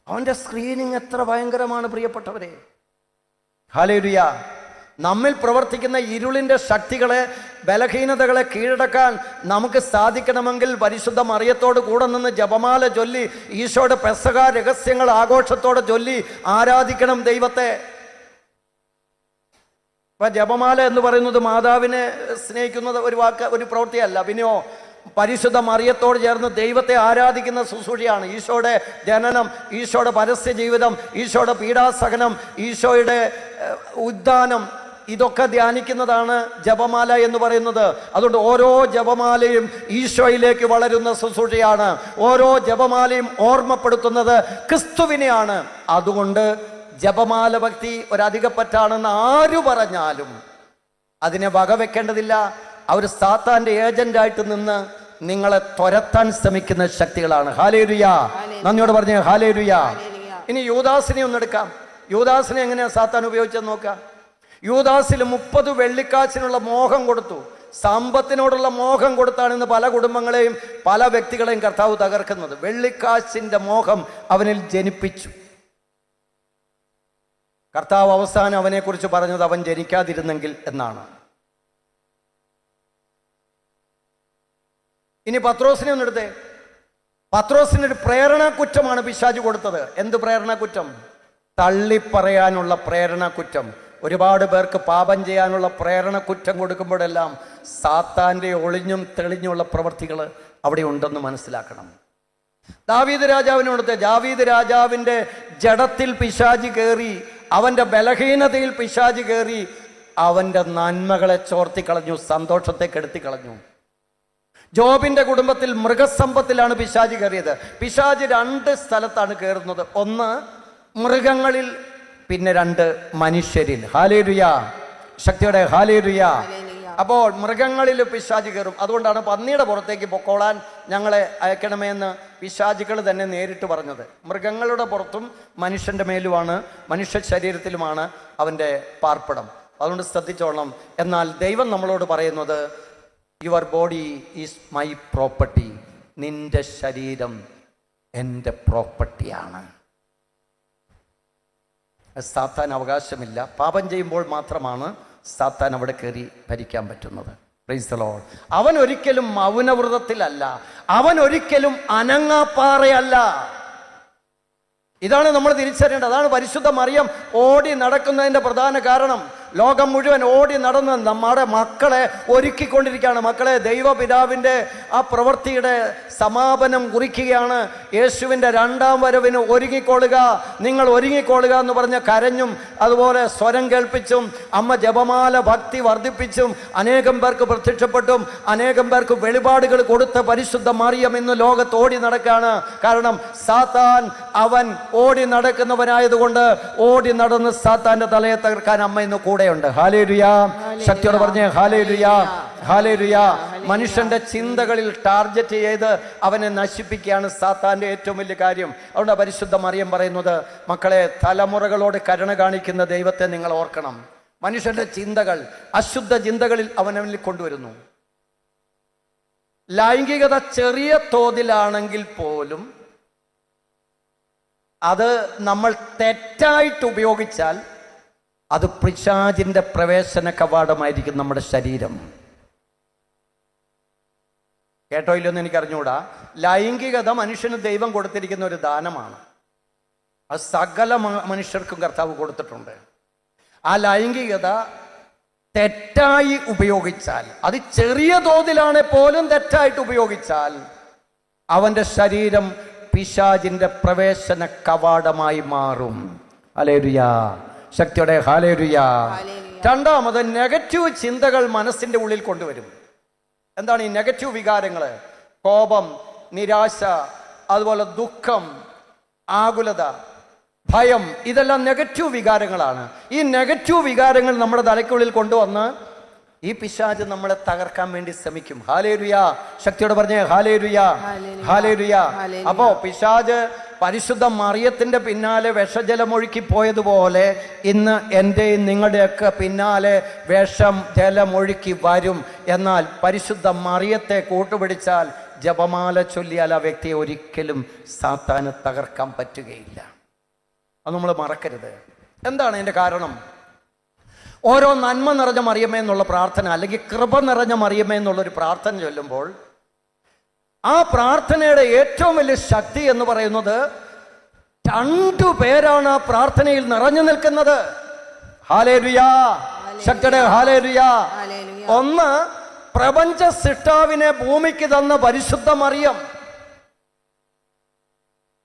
അവന്റെ സ്ക്രീനിങ് എത്ര ഭയങ്കരമാണ് പ്രിയപ്പെട്ടവരെ. ഹല്ലേലൂയ. നമ്മിൽ പ്രവർത്തിക്കുന്ന ഇരുളിൻ്റെ ശക്തികളെ, ബലഹീനതകളെ കീഴടക്കാൻ നമുക്ക് സാധിക്കണമെങ്കിൽ പരിശുദ്ധ മറിയത്തോട് കൂടെ നിന്ന് ജപമാല ചൊല്ലി ഈശോയുടെ പെസഹ രഹസ്യങ്ങൾ ആഘോഷത്തോടെ ചൊല്ലി ആരാധിക്കണം ദൈവത്തെ. ഇപ്പൊ ജപമാല എന്ന് പറയുന്നത് മാതാവിനെ സ്നേഹിക്കുന്നത് ഒരു പ്രവൃത്തിയല്ല. പിന്നെയോ പരിശുദ്ധ മറിയത്തോട് ചേർന്ന് ദൈവത്തെ ആരാധിക്കുന്ന ശുശ്രൂഷയാണ്. ഈശോയുടെ ജനനം, ഈശോയുടെ പരസ്യ ജീവിതം, ഈശോയുടെ പീഡാസഹനം, ഈശോയുടെ ഉദ്ധാനം, ഇതൊക്കെ ധ്യാനിക്കുന്നതാണ് ജപമാല എന്ന് പറയുന്നത്. അതുകൊണ്ട് ഓരോ ജപമാലയും ഈശോയിലേക്ക് വളരുന്ന ശുശ്രൂഷയാണ്. ഓരോ ജപമാലയും ഓർമ്മപ്പെടുത്തുന്നത് ക്രിസ്തുവിനെയാണ്. അതുകൊണ്ട് ജപമാല ഭക്തി ഒരധികപ്പറ്റാണെന്ന് ആരു പറഞ്ഞാലും അതിനെ വകവെക്കേണ്ടതില്ല. അവർ സാത്താന്റെ ഏജന്റായിട്ട് നിന്ന് നിങ്ങളെ തുരത്താൻ ശ്രമിക്കുന്ന ശക്തികളാണ്. ഹല്ലേലൂയ. നന്ദിയോട് പറഞ്ഞേ ഹല്ലേലൂയ. ഇനി യൂദാസിനെ ഒന്നെടുക്കാം. യൂദാസിനെ എങ്ങനെയാ സാത്താൻ ഉപയോഗിച്ചെന്ന് നോക്കാം. യൂദാസിൽ 30 വെള്ളിക്കാശിനുള്ള മോഹം കൊടുത്തു. സമ്പത്തിനോടുള്ള മോഹം കൊടുത്താണ് ഇന്ന് പല കുടുംബങ്ങളെയും പല വ്യക്തികളെയും കർത്താവ് തകർക്കുന്നത്. വെള്ളിക്കാശിന്റെ മോഹം അവനിൽ ജനിപ്പിച്ചു. കർത്താവ് അവസാനം അവനെക്കുറിച്ച് പറഞ്ഞത് അവൻ ജനിക്കാതിരുന്നെങ്കിൽ എന്നാണ്. ഇനി പത്രോസിനെ ഒന്നെടുത്തേ. പത്രോസിനൊരു പ്രേരണ കുറ്റമാണ് പിശാച് കൊടുത്തത്. എന്ത് പ്രേരണ കുറ്റം? തള്ളിപ്പറയാനുള്ള പ്രേരണ കുറ്റം. ഒരുപാട് പേർക്ക് പാപം ചെയ്യാനുള്ള പ്രേരണ കുറ്റം കൊടുക്കുമ്പോഴെല്ലാം സാത്താൻ്റെ ഒളിഞ്ഞും തെളിഞ്ഞുള്ള പ്രവൃത്തികൾ അവിടെ ഉണ്ടെന്ന് മനസ്സിലാക്കണം. ദാവീദ് രാജാവിനോടത്തെ ദാവീദ് രാജാവിൻ്റെ ജഡത്തിൽ പിശാച് കയറി, അവൻ്റെ ബലഹീനതയിൽ പിശാച് കയറി, അവൻ്റെ നന്മകളെ ചോർത്തിക്കളഞ്ഞു, സന്തോഷത്തെ കെടുത്തിക്കളഞ്ഞു. ജോബിന്റെ കുടുംബത്തിൽ മൃഗസമ്പത്തിലാണ് പിശാച് കയറിയത്. പിശാച് 2 സ്ഥലത്താണ് കയറുന്നത്. ഒന്ന് മൃഗങ്ങളിൽ, പിന്നെ 2 മനുഷ്യരിൽ. ഹല്ലേലൂയ, ശക്തിയോടെ ഹല്ലേലൂയ. അപ്പോൾ മൃഗങ്ങളിൽ പിശാച് കയറും. അതുകൊണ്ടാണ് പന്നിയുടെ പുറത്തേക്ക് പൊക്കോളാൻ ഞങ്ങളെ അയക്കണമെന്ന് പിശാചുകൾ തന്നെ നേരിട്ട് പറഞ്ഞത്. മൃഗങ്ങളുടെ പുറത്തും മനുഷ്യന്റെ മേലുമാണ്, മനുഷ്യ ശരീരത്തിലുമാണ് അവൻ്റെ പാർപ്പിടം. അതുകൊണ്ട് ശ്രദ്ധിച്ചോളണം. എന്നാൽ ദൈവം നമ്മളോട് പറയുന്നത്, your body is my property. നിന്റെ ശരീരം എൻ്റെ പ്രോപ്പർട്ടിയാണ്. സാത്താൻ അവകാശമില്ല. പാപം ചെയ്യുമ്പോൾ മാത്രമാണ് സാത്താൻ അവിടെ കയറി ഭരിക്കാൻ പറ്റുന്നത്. Price the Lord. അവൻ ഒരിക്കലും മൗനവ്രതത്തിലല്ല, അവൻ ഒരിക്കലും അനങ്ങാപ്പാറയല്ല. ഇതാണ് നമ്മൾ തിരിച്ചറിയേണ്ടത്. അതാണ് പരിശുദ്ധ മറിയം ഓടി നടക്കുന്നതിൻ്റെ പ്രധാന കാരണം. ലോകം മുഴുവൻ ഓടി നടന്ന് നമ്മുടെ മക്കളെ ഒരുക്കിക്കൊണ്ടിരിക്കുകയാണ്. മക്കളെ, ദൈവപിതാവിൻ്റെ ആ പ്രവൃത്തിയുടെ സമാപനം കുറിക്കുകയാണ്. യേശുവിൻ്റെ 2ാം വരവിന് ഒരുങ്ങിക്കൊള്ളുക, നിങ്ങൾ ഒരുങ്ങിക്കൊള്ളുക എന്ന് പറഞ്ഞ് കരഞ്ഞും അതുപോലെ സ്വരം കേൾപ്പിച്ചും അമ്മ ജപമാല ഭക്തി വർദ്ധിപ്പിച്ചും അനേകം പേർക്ക് പ്രത്യക്ഷപ്പെട്ടും അനേകം പേർക്ക് വെളിപാടുകൾ കൊടുത്ത പരിശുദ്ധ മറിയം ഇന്ന് ലോകത്ത് ഓടി നടക്കുകയാണ്. കാരണം സാത്താൻ അവൻ ഓടി നടക്കുന്നവനായതുകൊണ്ട് ഓടി നടന്ന് സാത്താന്റെ തലയെ തകർക്കാൻ അമ്മ ഇന്ന് കൂടെയുണ്ട്. ഹല്ലേലൂയ, ശക്തിയോടെ പറഞ്ഞേ ഹല്ലേലൂയ, ഹല്ലേലൂയ. മനുഷ്യന്റെ ചിന്തകളിൽ ടാർഗറ്റ് ചെയ്ത് അവനെ നശിപ്പിക്കുകയാണ് സാത്താന്റെ ഏറ്റവും വലിയ കാര്യം. അതുകൊണ്ട് പരിശുദ്ധ മറിയം പറയുന്നത്, മക്കളെ, തലമുറകളോട് കരുണ കാണിക്കുന്ന ദൈവത്തെ നിങ്ങൾ ഓർക്കണം. മനുഷ്യന്റെ ചിന്തകൾ അശുദ്ധ ചിന്തകളിൽ അവനിൽ കൊണ്ടുവരുന്നു. ലൈംഗികത ചെറിയ തോതിലാണെങ്കിൽ പോലും അത് നമ്മൾ തെറ്റായിട്ട് ഉപയോഗിച്ചാൽ അത് പിശാചിന്റെ പ്രവേശന കവാടമായിരിക്കും നമ്മുടെ ശരീരം. കേട്ടോ ഇല്ലെന്ന് എനിക്കറിഞ്ഞൂടാ. ലൈംഗികത മനുഷ്യന് ദൈവം കൊടുത്തിരിക്കുന്ന ഒരു ദാനമാണ്. അത് സകല മനുഷ്യർക്കും കർത്താവ് കൊടുത്തിട്ടുണ്ട്. ആ ലൈംഗികത തെറ്റായി ഉപയോഗിച്ചാൽ, അത് ചെറിയ തോതിലാണെ പോലും തെറ്റായിട്ട് ഉപയോഗിച്ചാൽ അവൻ്റെ ശരീരം പിശാചിന്റെ പ്രവേശന കവാടമായി മാറും. ഹല്ലേലൂയ, ശക്തിയോടെ ഹല്ലേലൂയ. 2ാമത് നെഗറ്റീവ് ചിന്തകൾ മനസ്സിന്റെ ഉള്ളിൽ കൊണ്ടുവരും. എന്താണ് ഈ നെഗറ്റീവ് വികാരങ്ങൾ? കോപം, നിരാശ, അതുപോലെ ദുഃഖം, ആകുലത, ഭയം, ഇതെല്ലാം നെഗറ്റീവ് വികാരങ്ങളാണ്. ഈ നെഗറ്റീവ് വികാരങ്ങൾ നമ്മുടെ തലയ്ക്കുള്ളിൽ കൊണ്ടുവന്ന് ഈ പിശാച് നമ്മളെ തകർക്കാൻ വേണ്ടി ശ്രമിക്കും. ഹല്ലേലൂയ, ശക്തിയോടെ പറഞ്ഞേ ഹല്ലേലൂയ, ഹല്ലേലൂയ. അപ്പോ പിശാച് പരിശുദ്ധ മറിയത്തിന്റെ പിന്നാലെ വിഷജലമൊഴുക്കി പോയതുപോലെ ഇന്ന് എൻ്റെയും നിങ്ങളുടെയൊക്കെ പിന്നാലെ വിഷം ജലമൊഴുക്കി വരും. എന്നാൽ പരിശുദ്ധ മറിയത്തെ കൂട്ടുപിടിച്ചാൽ, ജപമാല ചൊല്ലിയാൽ ആ വ്യക്തിയെ ഒരിക്കലും സാത്താന് തകർക്കാൻ പറ്റുകയില്ല. അത് നമ്മൾ മറക്കരുത്. എന്താണ് അതിൻ്റെ കാരണം? ഓരോ നന്മ നിറഞ്ഞ മറിയമേ എന്നുള്ള പ്രാർത്ഥന, അല്ലെങ്കിൽ കൃപ നിറഞ്ഞ മറിയമേ എന്നുള്ളൊരു പ്രാർത്ഥന ചൊല്ലുമ്പോൾ ആ പ്രാർത്ഥനയുടെ ഏറ്റവും വലിയ ശക്തി എന്ന് പറയുന്നത് 2 പേരാണ് ആ പ്രാർത്ഥനയിൽ നിറഞ്ഞു നിൽക്കുന്നത്. ഹല്ലേലൂയ, ശക്തിയുടെ ഹല്ലേലൂയ. ഒന്ന്, പ്രപഞ്ച സൃഷ്ടാവിനെ ഭൂമിക്ക് തന്ന പരിശുദ്ധ മറിയം.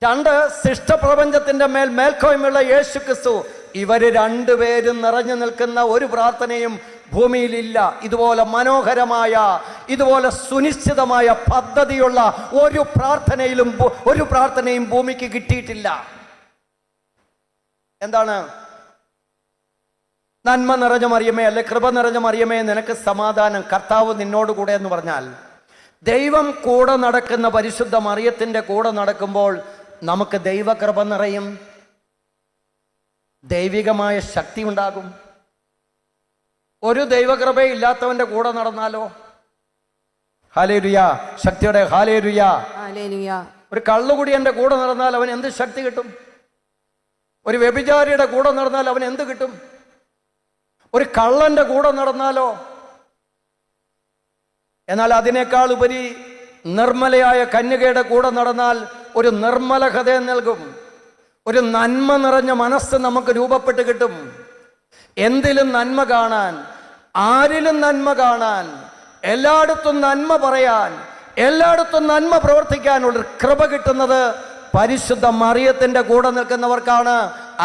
2, സൃഷ്ടപ്രപഞ്ചത്തിന്റെ മേൽക്കോയ്മയുള്ള യേശു ക്രിസ്തു. ഇവര് 2 പേരും നിറഞ്ഞു നിൽക്കുന്ന ഒരു പ്രാർത്ഥനയും ഭൂമിയിലില്ല. ഇതുപോലെ മനോഹരമായ, ഇതുപോലെ സുനിശ്ചിതമായ പദ്ധതിയുള്ള ഒരു പ്രാർത്ഥനയും ഭൂമിക്ക് കിട്ടിയിട്ടില്ല. എന്താണ്? നന്മ നിറഞ്ഞ മറിയമേ, അല്ലെ കൃപ നിറഞ്ഞ മറിയമേ, നിനക്ക് സമാധാനം, കർത്താവ് നിന്നോട് കൂടെ എന്ന് പറഞ്ഞാൽ, ദൈവം കൂടെ നടക്കുന്ന പരിശുദ്ധ മറിയത്തിന്റെ കൂടെ നടക്കുമ്പോൾ നമുക്ക് ദൈവകൃപ നിറയും, ദൈവികമായ ശക്തി ഉണ്ടാകും. ഒരു ദൈവകൃപയില്ലാത്തവന്റെ കൂടെ നടന്നാലോ? ഹല്ലേലൂയ, ശക്തിയോടെ ഹല്ലേലൂയ. ഒരു കള്ളുകുടിയന്റെ കൂടെ നടന്നാൽ അവൻ എന്ത് ശക്തി കിട്ടും? ഒരു വ്യഭിചാരിയുടെ കൂടെ നടന്നാൽ അവൻ എന്ത് കിട്ടും? ഒരു കള്ളന്റെ കൂടെ നടന്നാലോ? എന്നാൽ അതിനേക്കാൾ ഉപരി നിർമ്മലയായ കന്യകയുടെ കൂടെ നടന്നാൽ ഒരു നിർമ്മല ഹൃദയം നൽകും. ഒരു നന്മ നിറഞ്ഞ മനസ്സ് നമുക്ക് രൂപപ്പെട്ട് കിട്ടും. എന്തിലും നന്മ കാണാൻ, ആരിലും നന്മ കാണാൻ, എല്ലായിടത്തും നന്മ പറയാൻ, എല്ലായിടത്തും നന്മ പ്രവർത്തിക്കാനുള്ള കൃപ കിട്ടുന്നത് പരിശുദ്ധ മറിയത്തിന്റെ കൂടെ നിൽക്കുന്നവർക്കാണ്.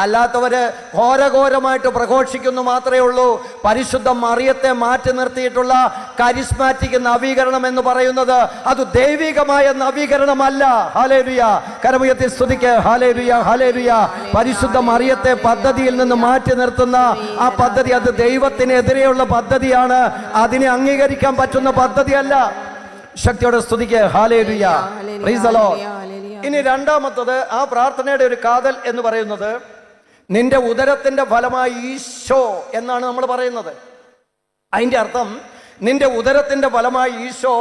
അല്ലാത്തവര് ഘോരഘോരമായിട്ട് പ്രഘോഷിക്കുന്നു മാത്രമേ ഉള്ളൂ. പരിശുദ്ധ മറിയത്തെ മാറ്റി നിർത്തിയിട്ടുള്ള കരിസ്മാറ്റിക് നവീകരണം എന്ന് പറയുന്നത് അത് ദൈവികമായ നവീകരണമല്ല. ഹല്ലേലൂയ, കരമുയർത്തി സ്തുതിക്ക്. Hallelujah, hallelujah. പരിശുദ്ധ മറിയത്തെ പദ്ധതിയിൽ നിന്ന് മാറ്റി നിർത്തുന്ന ആ പദ്ധതി അത് ദൈവത്തിനെതിരെയുള്ള പദ്ധതിയാണ്. അതിനെ അംഗീകരിക്കാൻ പറ്റുന്ന പദ്ധതിയല്ല. ശക്തിയോടെ സ്തുതിക്ക്. Hallelujah, praise the Lord. ഇനി രണ്ടാമത്തത്, ആ പ്രാർത്ഥനയുടെ ഒരു കാതൽ എന്ന് പറയുന്നത് നിന്റെ ഉദരത്തിന്റെ ഫലമായി ഈശോ എന്നാണ് നമ്മൾ പറയുന്നത്. അതിന്റെ അർത്ഥം നിന്റെ ഉദരത്തിന്റെ ഫലമായി ഈശോ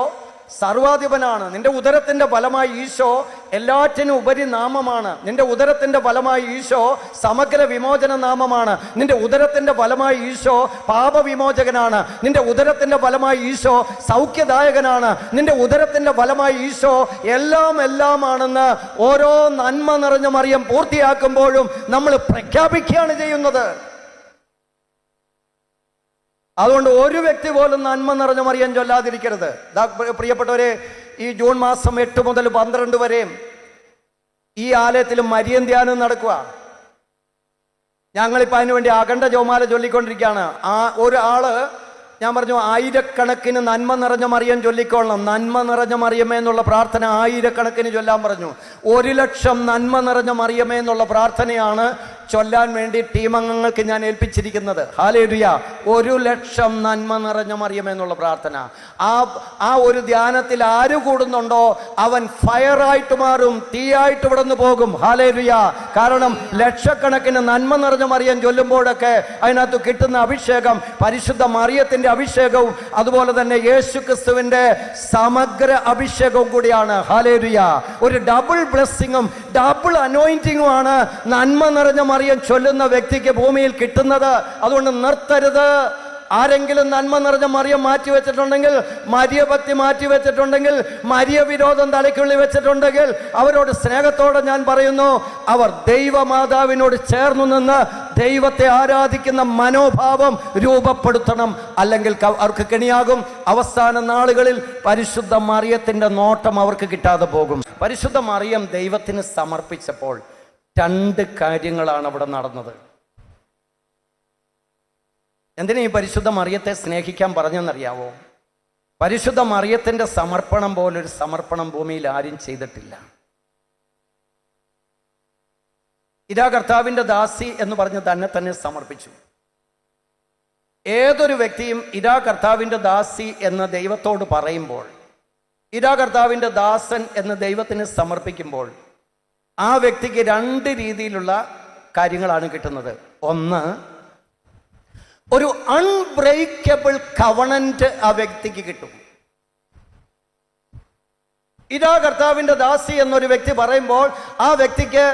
സർവാധിപനാണ്. നിന്റെ ഉദരത്തിന്റെ ഫലമായി ഈശോ എല്ലാറ്റിനും ഉപരി നാമമാണ്. നിന്റെ ഉദരത്തിന്റെ ഫലമായി ഈശോ സമഗ്ര വിമോചന നാമമാണ്. നിന്റെ ഉദരത്തിന്റെ ഫലമായി ഈശോ പാപവിമോചകനാണ്. നിന്റെ ഉദരത്തിന്റെ ഫലമായി ഈശോ സൗഖ്യദായകനാണ്. നിന്റെ ഉദരത്തിന്റെ ഫലമായി ഈശോ എല്ലാമാണെന്ന് ഓരോ നന്മ നിറഞ്ഞ മറിയം പൂർത്തിയാക്കുമ്പോഴും നമ്മൾ പ്രഖ്യാപിക്കുകയാണ് ചെയ്യുന്നത്. അതുകൊണ്ട് ഒരു വ്യക്തി പോലും നന്മ നിറഞ്ഞ മറിയം ചൊല്ലാതിരിക്കരുത്. പ്രിയപ്പെട്ടവരെ, ഈ ജൂൺ മാസം 8 മുതൽ 12 വരെ ഈ ആലയത്തിൽ മരിയൻ ധ്യാനം നടക്കുക. ഞങ്ങളിപ്പോൾ അതിനുവേണ്ടി അഖണ്ഡ ജപമാല ചൊല്ലിക്കൊണ്ടിരിക്കുകയാണ്. ഒരാള് ഞാൻ പറഞ്ഞു, ആയിരക്കണക്കിന് നന്മ നിറഞ്ഞ മറിയം ചൊല്ലിക്കൊള്ളണം. നന്മ നിറഞ്ഞ മറിയമേ എന്നുള്ള പ്രാർത്ഥന ആയിരക്കണക്കിന് ചൊല്ലാൻ പറഞ്ഞു. 1,00,000 നന്മ നിറഞ്ഞ മറിയമേ എന്നുള്ള പ്രാർത്ഥനയാണ് ചൊല്ലാൻ വേണ്ടി ടീം അംഗങ്ങൾക്ക് ഞാൻ ഏൽപ്പിച്ചിരിക്കുന്നത്. ഹല്ലേലൂയ. 1,00,000 നന്മ നിറഞ്ഞ മറിയമേ എന്നുള്ള പ്രാർത്ഥന. ആ ഒരു ധ്യാനത്തിൽ ആര് കൂടുന്നുണ്ടോ അവൻ ഫയറായിട്ട് മാറും, തീയായിട്ട് ഇവിടെ നിന്ന് പോകും. ഹല്ലേലൂയ. കാരണം ലക്ഷക്കണക്കിന് നന്മ നിറഞ്ഞ മറിയം ചൊല്ലുമ്പോഴൊക്കെ അതിനകത്ത് കിട്ടുന്ന അഭിഷേകം പരിശുദ്ധ മറിയത്തിന്റെ അഭിഷേകവും അതുപോലെ തന്നെ യേശു ക്രിസ്തുവിന്റെ സമഗ്ര അഭിഷേകവും കൂടിയാണ്. ഹല്ലേലൂയ. ഒരു ഡബിൾ ബ്ലെസ്സിങ്ങും ഡബിൾ അനോയിന്റിങ്ങും ആണ് നന്മ നിറഞ്ഞ മറിയം ചൊല്ലുന്ന വ്യക്തിക്ക് ഭൂമിയിൽ കിട്ടുന്നത്. അതുകൊണ്ട് നിർത്തരുത്. ആരെങ്കിലും നന്മ നിറഞ്ഞ മറിയം മാറ്റി വെച്ചിട്ടുണ്ടെങ്കിൽ, മരിയ ഭക്തി മാറ്റി വെച്ചിട്ടുണ്ടെങ്കിൽ, മരിയ വിരോധം തലയ്ക്കുള്ളിൽ വെച്ചിട്ടുണ്ടെങ്കിൽ അവരോട് സ്നേഹത്തോടെ ഞാൻ പറയുന്നു, അവർ ദൈവമാതാവിനോട് ചേർന്നു നിന്ന് ദൈവത്തെ ആരാധിക്കുന്ന മനോഭാവം രൂപപ്പെടുത്തണം. അല്ലെങ്കിൽ അവർക്ക് കെണിയാകും. അവസാന നാളുകളിൽ പരിശുദ്ധ മറിയത്തിന്റെ നോട്ടം അവർക്ക് കിട്ടാതെ പോകും. പരിശുദ്ധ മറിയം ദൈവത്തിന് സമർപ്പിച്ചപ്പോൾ 2 കാര്യങ്ങളാണ് അവിടെ നടന്നത്. എന്തിനാ ഈ പരിശുദ്ധ മറിയത്തെ സ്നേഹിക്കാൻ പറഞ്ഞെന്നറിയാവോ? പരിശുദ്ധ മറിയത്തിന്റെ സമർപ്പണം പോലൊരു സമർപ്പണം ഭൂമിയിൽ ആരും ചെയ്തിട്ടില്ല. ഇതാ കർത്താവിന്റെ ദാസി എന്ന് പറഞ്ഞ് തന്നെ സമർപ്പിച്ചു. ഏതൊരു വ്യക്തിയും ഇതാ കർത്താവിന്റെ ദാസി എന്ന് ദൈവത്തോട് പറയുമ്പോൾ, ഇതാ കർത്താവിന്റെ ദാസൻ എന്ന് ദൈവത്തിന് സമർപ്പിക്കുമ്പോൾ ആ വ്യക്തിക്ക് 2 രീതിയിലുള്ള കാര്യങ്ങളാണ് കിട്ടുന്നത്. ഒന്ന്, ഒരു അൺബ്രേക്കബിൾ കവണന്റ് ആ വ്യക്തിക്ക് കിട്ടും. ഇതാ കർത്താവിന്റെ ദാസി എന്നൊരു വ്യക്തി പറയുമ്പോൾ ആ വ്യക്തിക്ക്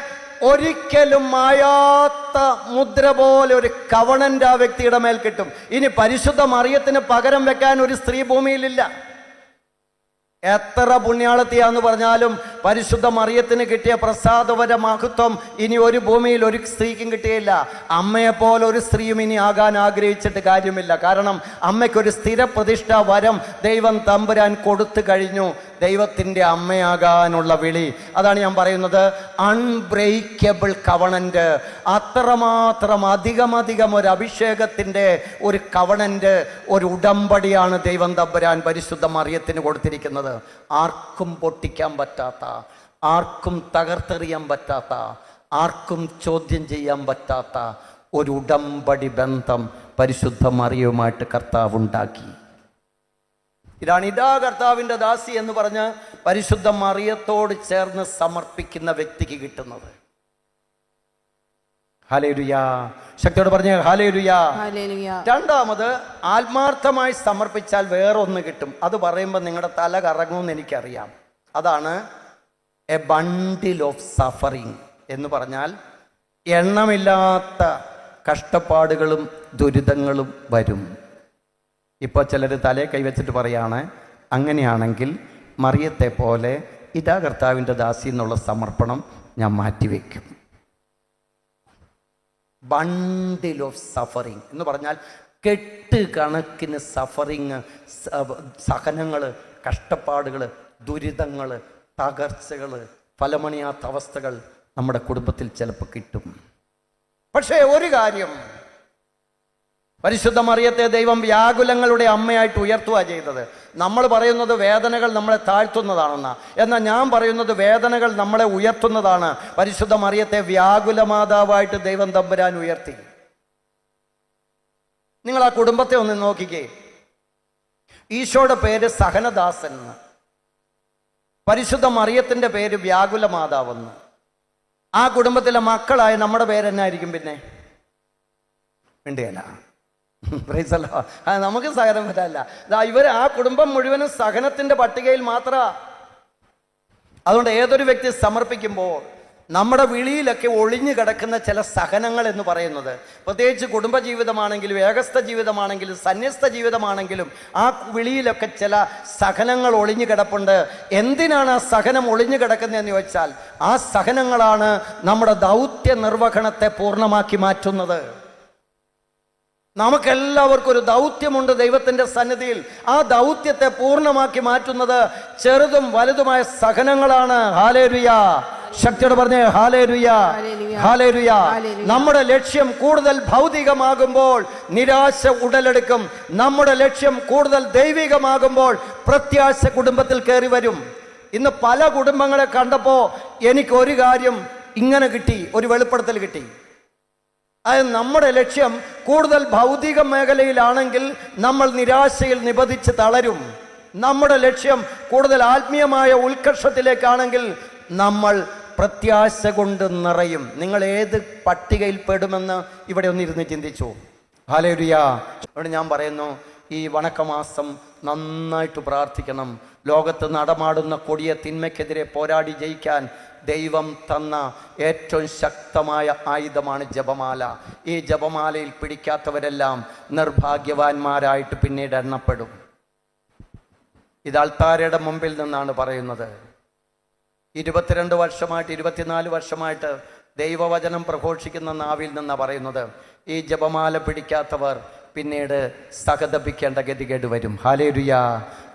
ഒരിക്കലും മായാത്ത മുദ്ര പോലെ ഒരു കവണന്റ് ആ വ്യക്തിയുടെ മേൽ കിട്ടും. ഇനി പരിശുദ്ധ മറിയത്തിന് പകരം വെക്കാൻ ഒരു സ്ത്രീ ഭൂമിയിലില്ല. എത്ര പുണ്യാളത്തിയാന്ന് പറഞ്ഞാലും പരിശുദ്ധ മറിയത്തിന് കിട്ടിയ പ്രസാദപര മഹത്വം ഇനി ഒരു ഭൂമിയിൽ ഒരു സ്ത്രീക്കും കിട്ടിയില്ല. അമ്മയെപ്പോലെ ഒരു സ്ത്രീയും ഇനി ആകാൻ ആഗ്രഹിച്ചിട്ട് കാര്യമില്ല. കാരണം അമ്മയ്ക്കൊരു സ്ഥിര പ്രതിഷ്ഠാ വരം ദൈവം തമ്പുരാൻ കൊടുത്തു കഴിഞ്ഞു. ദൈവത്തിൻ്റെ അമ്മയാകാനുള്ള വിളി. അതാണ് ഞാൻ പറയുന്നത്, അൺബ്രേക്കബിൾ കവണന്റ്. അത്രമാത്രം അധികം ഒരു അഭിഷേകത്തിൻ്റെ ഒരു കവണന്റ്, ഒരു ഉടമ്പടിയാണ് ദൈവം തമ്പുരാൻ പരിശുദ്ധ മറിയത്തിന് കൊടുത്തിരിക്കുന്നത്. ആർക്കും പൊട്ടിക്കാൻ പറ്റാത്ത, ആർക്കും തകർത്തെറിയാൻ പറ്റാത്ത, ആർക്കും ചോദ്യം ചെയ്യാൻ പറ്റാത്ത ഒരു ഉടമ്പടി ബന്ധം പരിശുദ്ധ മറിയവുമായിട്ട് കർത്താവ് ഉണ്ടാക്കി. ഇതാണ് ഇതാ കർത്താവിൻ്റെ ദാസി എന്ന് പറഞ്ഞ് പരിശുദ്ധ മറിയത്തോട് ചേർന്ന് സമർപ്പിക്കുന്ന വ്യക്തിക്ക് കിട്ടുന്നത്. ഹല്ലേലൂയ. ശക്തിയോട് പറഞ്ഞ ഹല്ലേലൂയ. രണ്ടാമത്, ആത്മാർത്ഥമായി സമർപ്പിച്ചാൽ വേറൊന്ന് കിട്ടും. അത് പറയുമ്പോൾ നിങ്ങളുടെ തല കറങ്ങുമെന്ന് എനിക്കറിയാം. അതാണ് എ ബണ്ടിൽ ഓഫ് സഫറിങ് എന്ന് പറഞ്ഞാൽ എണ്ണമില്ലാത്ത കഷ്ടപ്പാടുകളും ദുരിതങ്ങളും വരും. ഇപ്പോൾ ചിലർ തലയെ കൈവച്ചിട്ട് പറയാണ്, അങ്ങനെയാണെങ്കിൽ മറിയത്തെ പോലെ ഇതാ കർത്താവിൻ്റെ ദാസി എന്നുള്ള സമർപ്പണം ഞാൻ മാറ്റിവെക്കും. ബണ്ടിൽ ഓഫ് സഫറിങ് എന്ന് പറഞ്ഞാൽ കെട്ട് കണക്കിന് സഫറിങ്, സഹനങ്ങൾ, കഷ്ടപ്പാടുകൾ, ദുരിതങ്ങൾ, തകർച്ചകൾ, ഫലമണിയാത്ത അവസ്ഥകൾ നമ്മുടെ കുടുംബത്തിൽ ചിലപ്പോൾ കിട്ടും. പക്ഷേ ഒരു കാര്യം, പരിശുദ്ധ മറിയത്തെ ദൈവം വ്യാകുലങ്ങളുടെ അമ്മയായിട്ട് ഉയർത്തുക ചെയ്തത്. നമ്മൾ പറയുന്നത് വേദനകൾ നമ്മളെ താഴ്ത്തുന്നതാണെന്നാ, എന്നാൽ ഞാൻ പറയുന്നത് വേദനകൾ നമ്മളെ ഉയർത്തുന്നതാണ്. പരിശുദ്ധ മറിയത്തെ വ്യാകുല മാതാവായിട്ട് ദൈവം തമ്പുരാൻ ഉയർത്തി. നിങ്ങൾ ആ കുടുംബത്തെ ഒന്ന് നോക്കിക്കേ. ഈശോയുടെ പേര് സഹനദാസൻ എന്ന്, പരിശുദ്ധ മറിയത്തിന്റെ പേര് വ്യാകുല മാതാവെന്ന്. ആ കുടുംബത്തിലെ മക്കളായ നമ്മുടെ പേരെന്നായിരിക്കും പിന്നെ? വേണ്ടിയല്ല, നമുക്ക് സഹനം പറ്റല്ല. ആ കുടുംബം മുഴുവനും സഹനത്തിന്റെ പട്ടികയിൽ മാത്രമാ. അതുകൊണ്ട് ഏതൊരു വ്യക്തി സമർപ്പിക്കുമ്പോൾ നമ്മുടെ വിളിയിലൊക്കെ ഒളിഞ്ഞു കിടക്കുന്ന ചില സഹനങ്ങൾ എന്ന് പറയുന്നത്, പ്രത്യേകിച്ച് കുടുംബജീവിതമാണെങ്കിലും ഏകസ്ഥ ജീവിതമാണെങ്കിലും സന്യസ്ത ജീവിതമാണെങ്കിലും ആ വിളിയിലൊക്കെ ചില സഹനങ്ങൾ ഒളിഞ്ഞു കിടപ്പുണ്ട്. എന്തിനാണ് ആ സഹനം ഒളിഞ്ഞു കിടക്കുന്നതെന്ന് ചോദിച്ചാൽ, ആ സഹനങ്ങളാണ് നമ്മുടെ ദൗത്യ നിർവഹണത്തെ പൂർണ്ണമാക്കി മാറ്റുന്നത്. നമുക്കെല്ലാവർക്കും ഒരു ദൗത്യമുണ്ട് ദൈവത്തിൻ്റെ സന്നിധിയിൽ. ആ ദൗത്യത്തെ പൂർണ്ണമാക്കി മാറ്റുന്നത് ചെറുതും വലുതുമായ സഹനങ്ങളാണ്. ഹല്ലേലൂയ! ശക്തിയോടെ പറഞ്ഞേ ഹല്ലേലൂയ, ഹല്ലേലൂയ. നമ്മുടെ ലക്ഷ്യം കൂടുതൽ ഭൗതികമാകുമ്പോൾ നിരാശ ഉടലെടുക്കും. നമ്മുടെ ലക്ഷ്യം കൂടുതൽ ദൈവികമാകുമ്പോൾ പ്രത്യാശ കുടുംബത്തിൽ കയറി വരും. ഇന്ന് പല കുടുംബങ്ങളെ കണ്ടപ്പോൾ എനിക്കൊരു കാര്യം ഇങ്ങനെ കിട്ടി, ഒരു വെളിപ്പെടുത്തൽ കിട്ടി. അതായത് നമ്മുടെ ലക്ഷ്യം കൂടുതൽ ഭൗതിക മേഖലയിലാണെങ്കിൽ നമ്മൾ നിരാശയിൽ നിബന്ധിച്ച് തളരും. നമ്മുടെ ലക്ഷ്യം കൂടുതൽ ആത്മീയമായ ഉത്കർഷത്തിലേക്കാണെങ്കിൽ നമ്മൾ പ്രത്യാശ കൊണ്ട് നിറയും. നിങ്ങൾ ഏത് പട്ടികയിൽ പെടുമെന്ന് ഇവിടെ ഒന്നിരുന്ന് ചിന്തിച്ചു. ഹല്ലേലൂയ! ഇവിടെ ഞാൻ പറയുന്നു, ഈ വണക്കമാസം നന്നായിട്ട് പ്രാർത്ഥിക്കണം. ലോകത്ത് നടമാടുന്ന കൊടിയ തിന്മയ്ക്കെതിരെ പോരാടി ജയിക്കാൻ ദൈവം തന്ന ഏറ്റവും ശക്തമായ ആയുധമാണ് ജപമാല. ഈ ജപമാലയിൽ പിടിക്കാത്തവരെല്ലാം നിർഭാഗ്യവാന്മാരായിട്ട് പിന്നീട് എണ്ണപ്പെടും. ഇത് അൾത്താരയുടെ മുമ്പിൽ നിന്നാണ് പറയുന്നത്. 22 വർഷമായിട്ട് 24 വർഷമായിട്ട് ദൈവവചനം പ്രഘോഷിക്കുന്ന നാവിൽ നിന്നാണ് പറയുന്നത്. ഈ ജപമാല പിടിക്കാത്തവർ പിന്നീട് സഹതപിക്കേണ്ട ഗതികേട് വരും. ഹല്ലേലൂയ!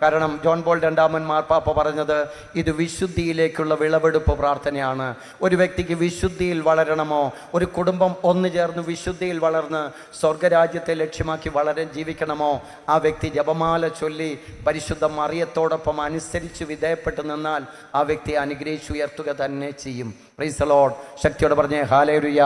കാരണം ജോൺ പോൾ രണ്ടാമൻ മാർപ്പാപ്പ പറഞ്ഞത് ഇത് വിശുദ്ധിയിലേക്കുള്ള വിളവെടുപ്പ് പ്രാർത്ഥനയാണ്. ഒരു വ്യക്തിക്ക് വിശുദ്ധിയിൽ വളരണമോ, ഒരു കുടുംബം ഒന്നു ചേർന്ന് വിശുദ്ധിയിൽ വളർന്ന് സ്വർഗരാജ്യത്തെ ലക്ഷ്യമാക്കി ജീവിക്കണമോ, ആ വ്യക്തി ജപമാല ചൊല്ലി പരിശുദ്ധ മറിയത്തോടൊപ്പം അനുസരിച്ച് വിധേയപ്പെട്ട് നിന്നാൽ ആ വ്യക്തി അനുഗ്രഹിച്ചുയർത്തുക തന്നെ ചെയ്യും. Price the Lord! ശക്തിയോടെ പറഞ്ഞേ ഹല്ലേലൂയ!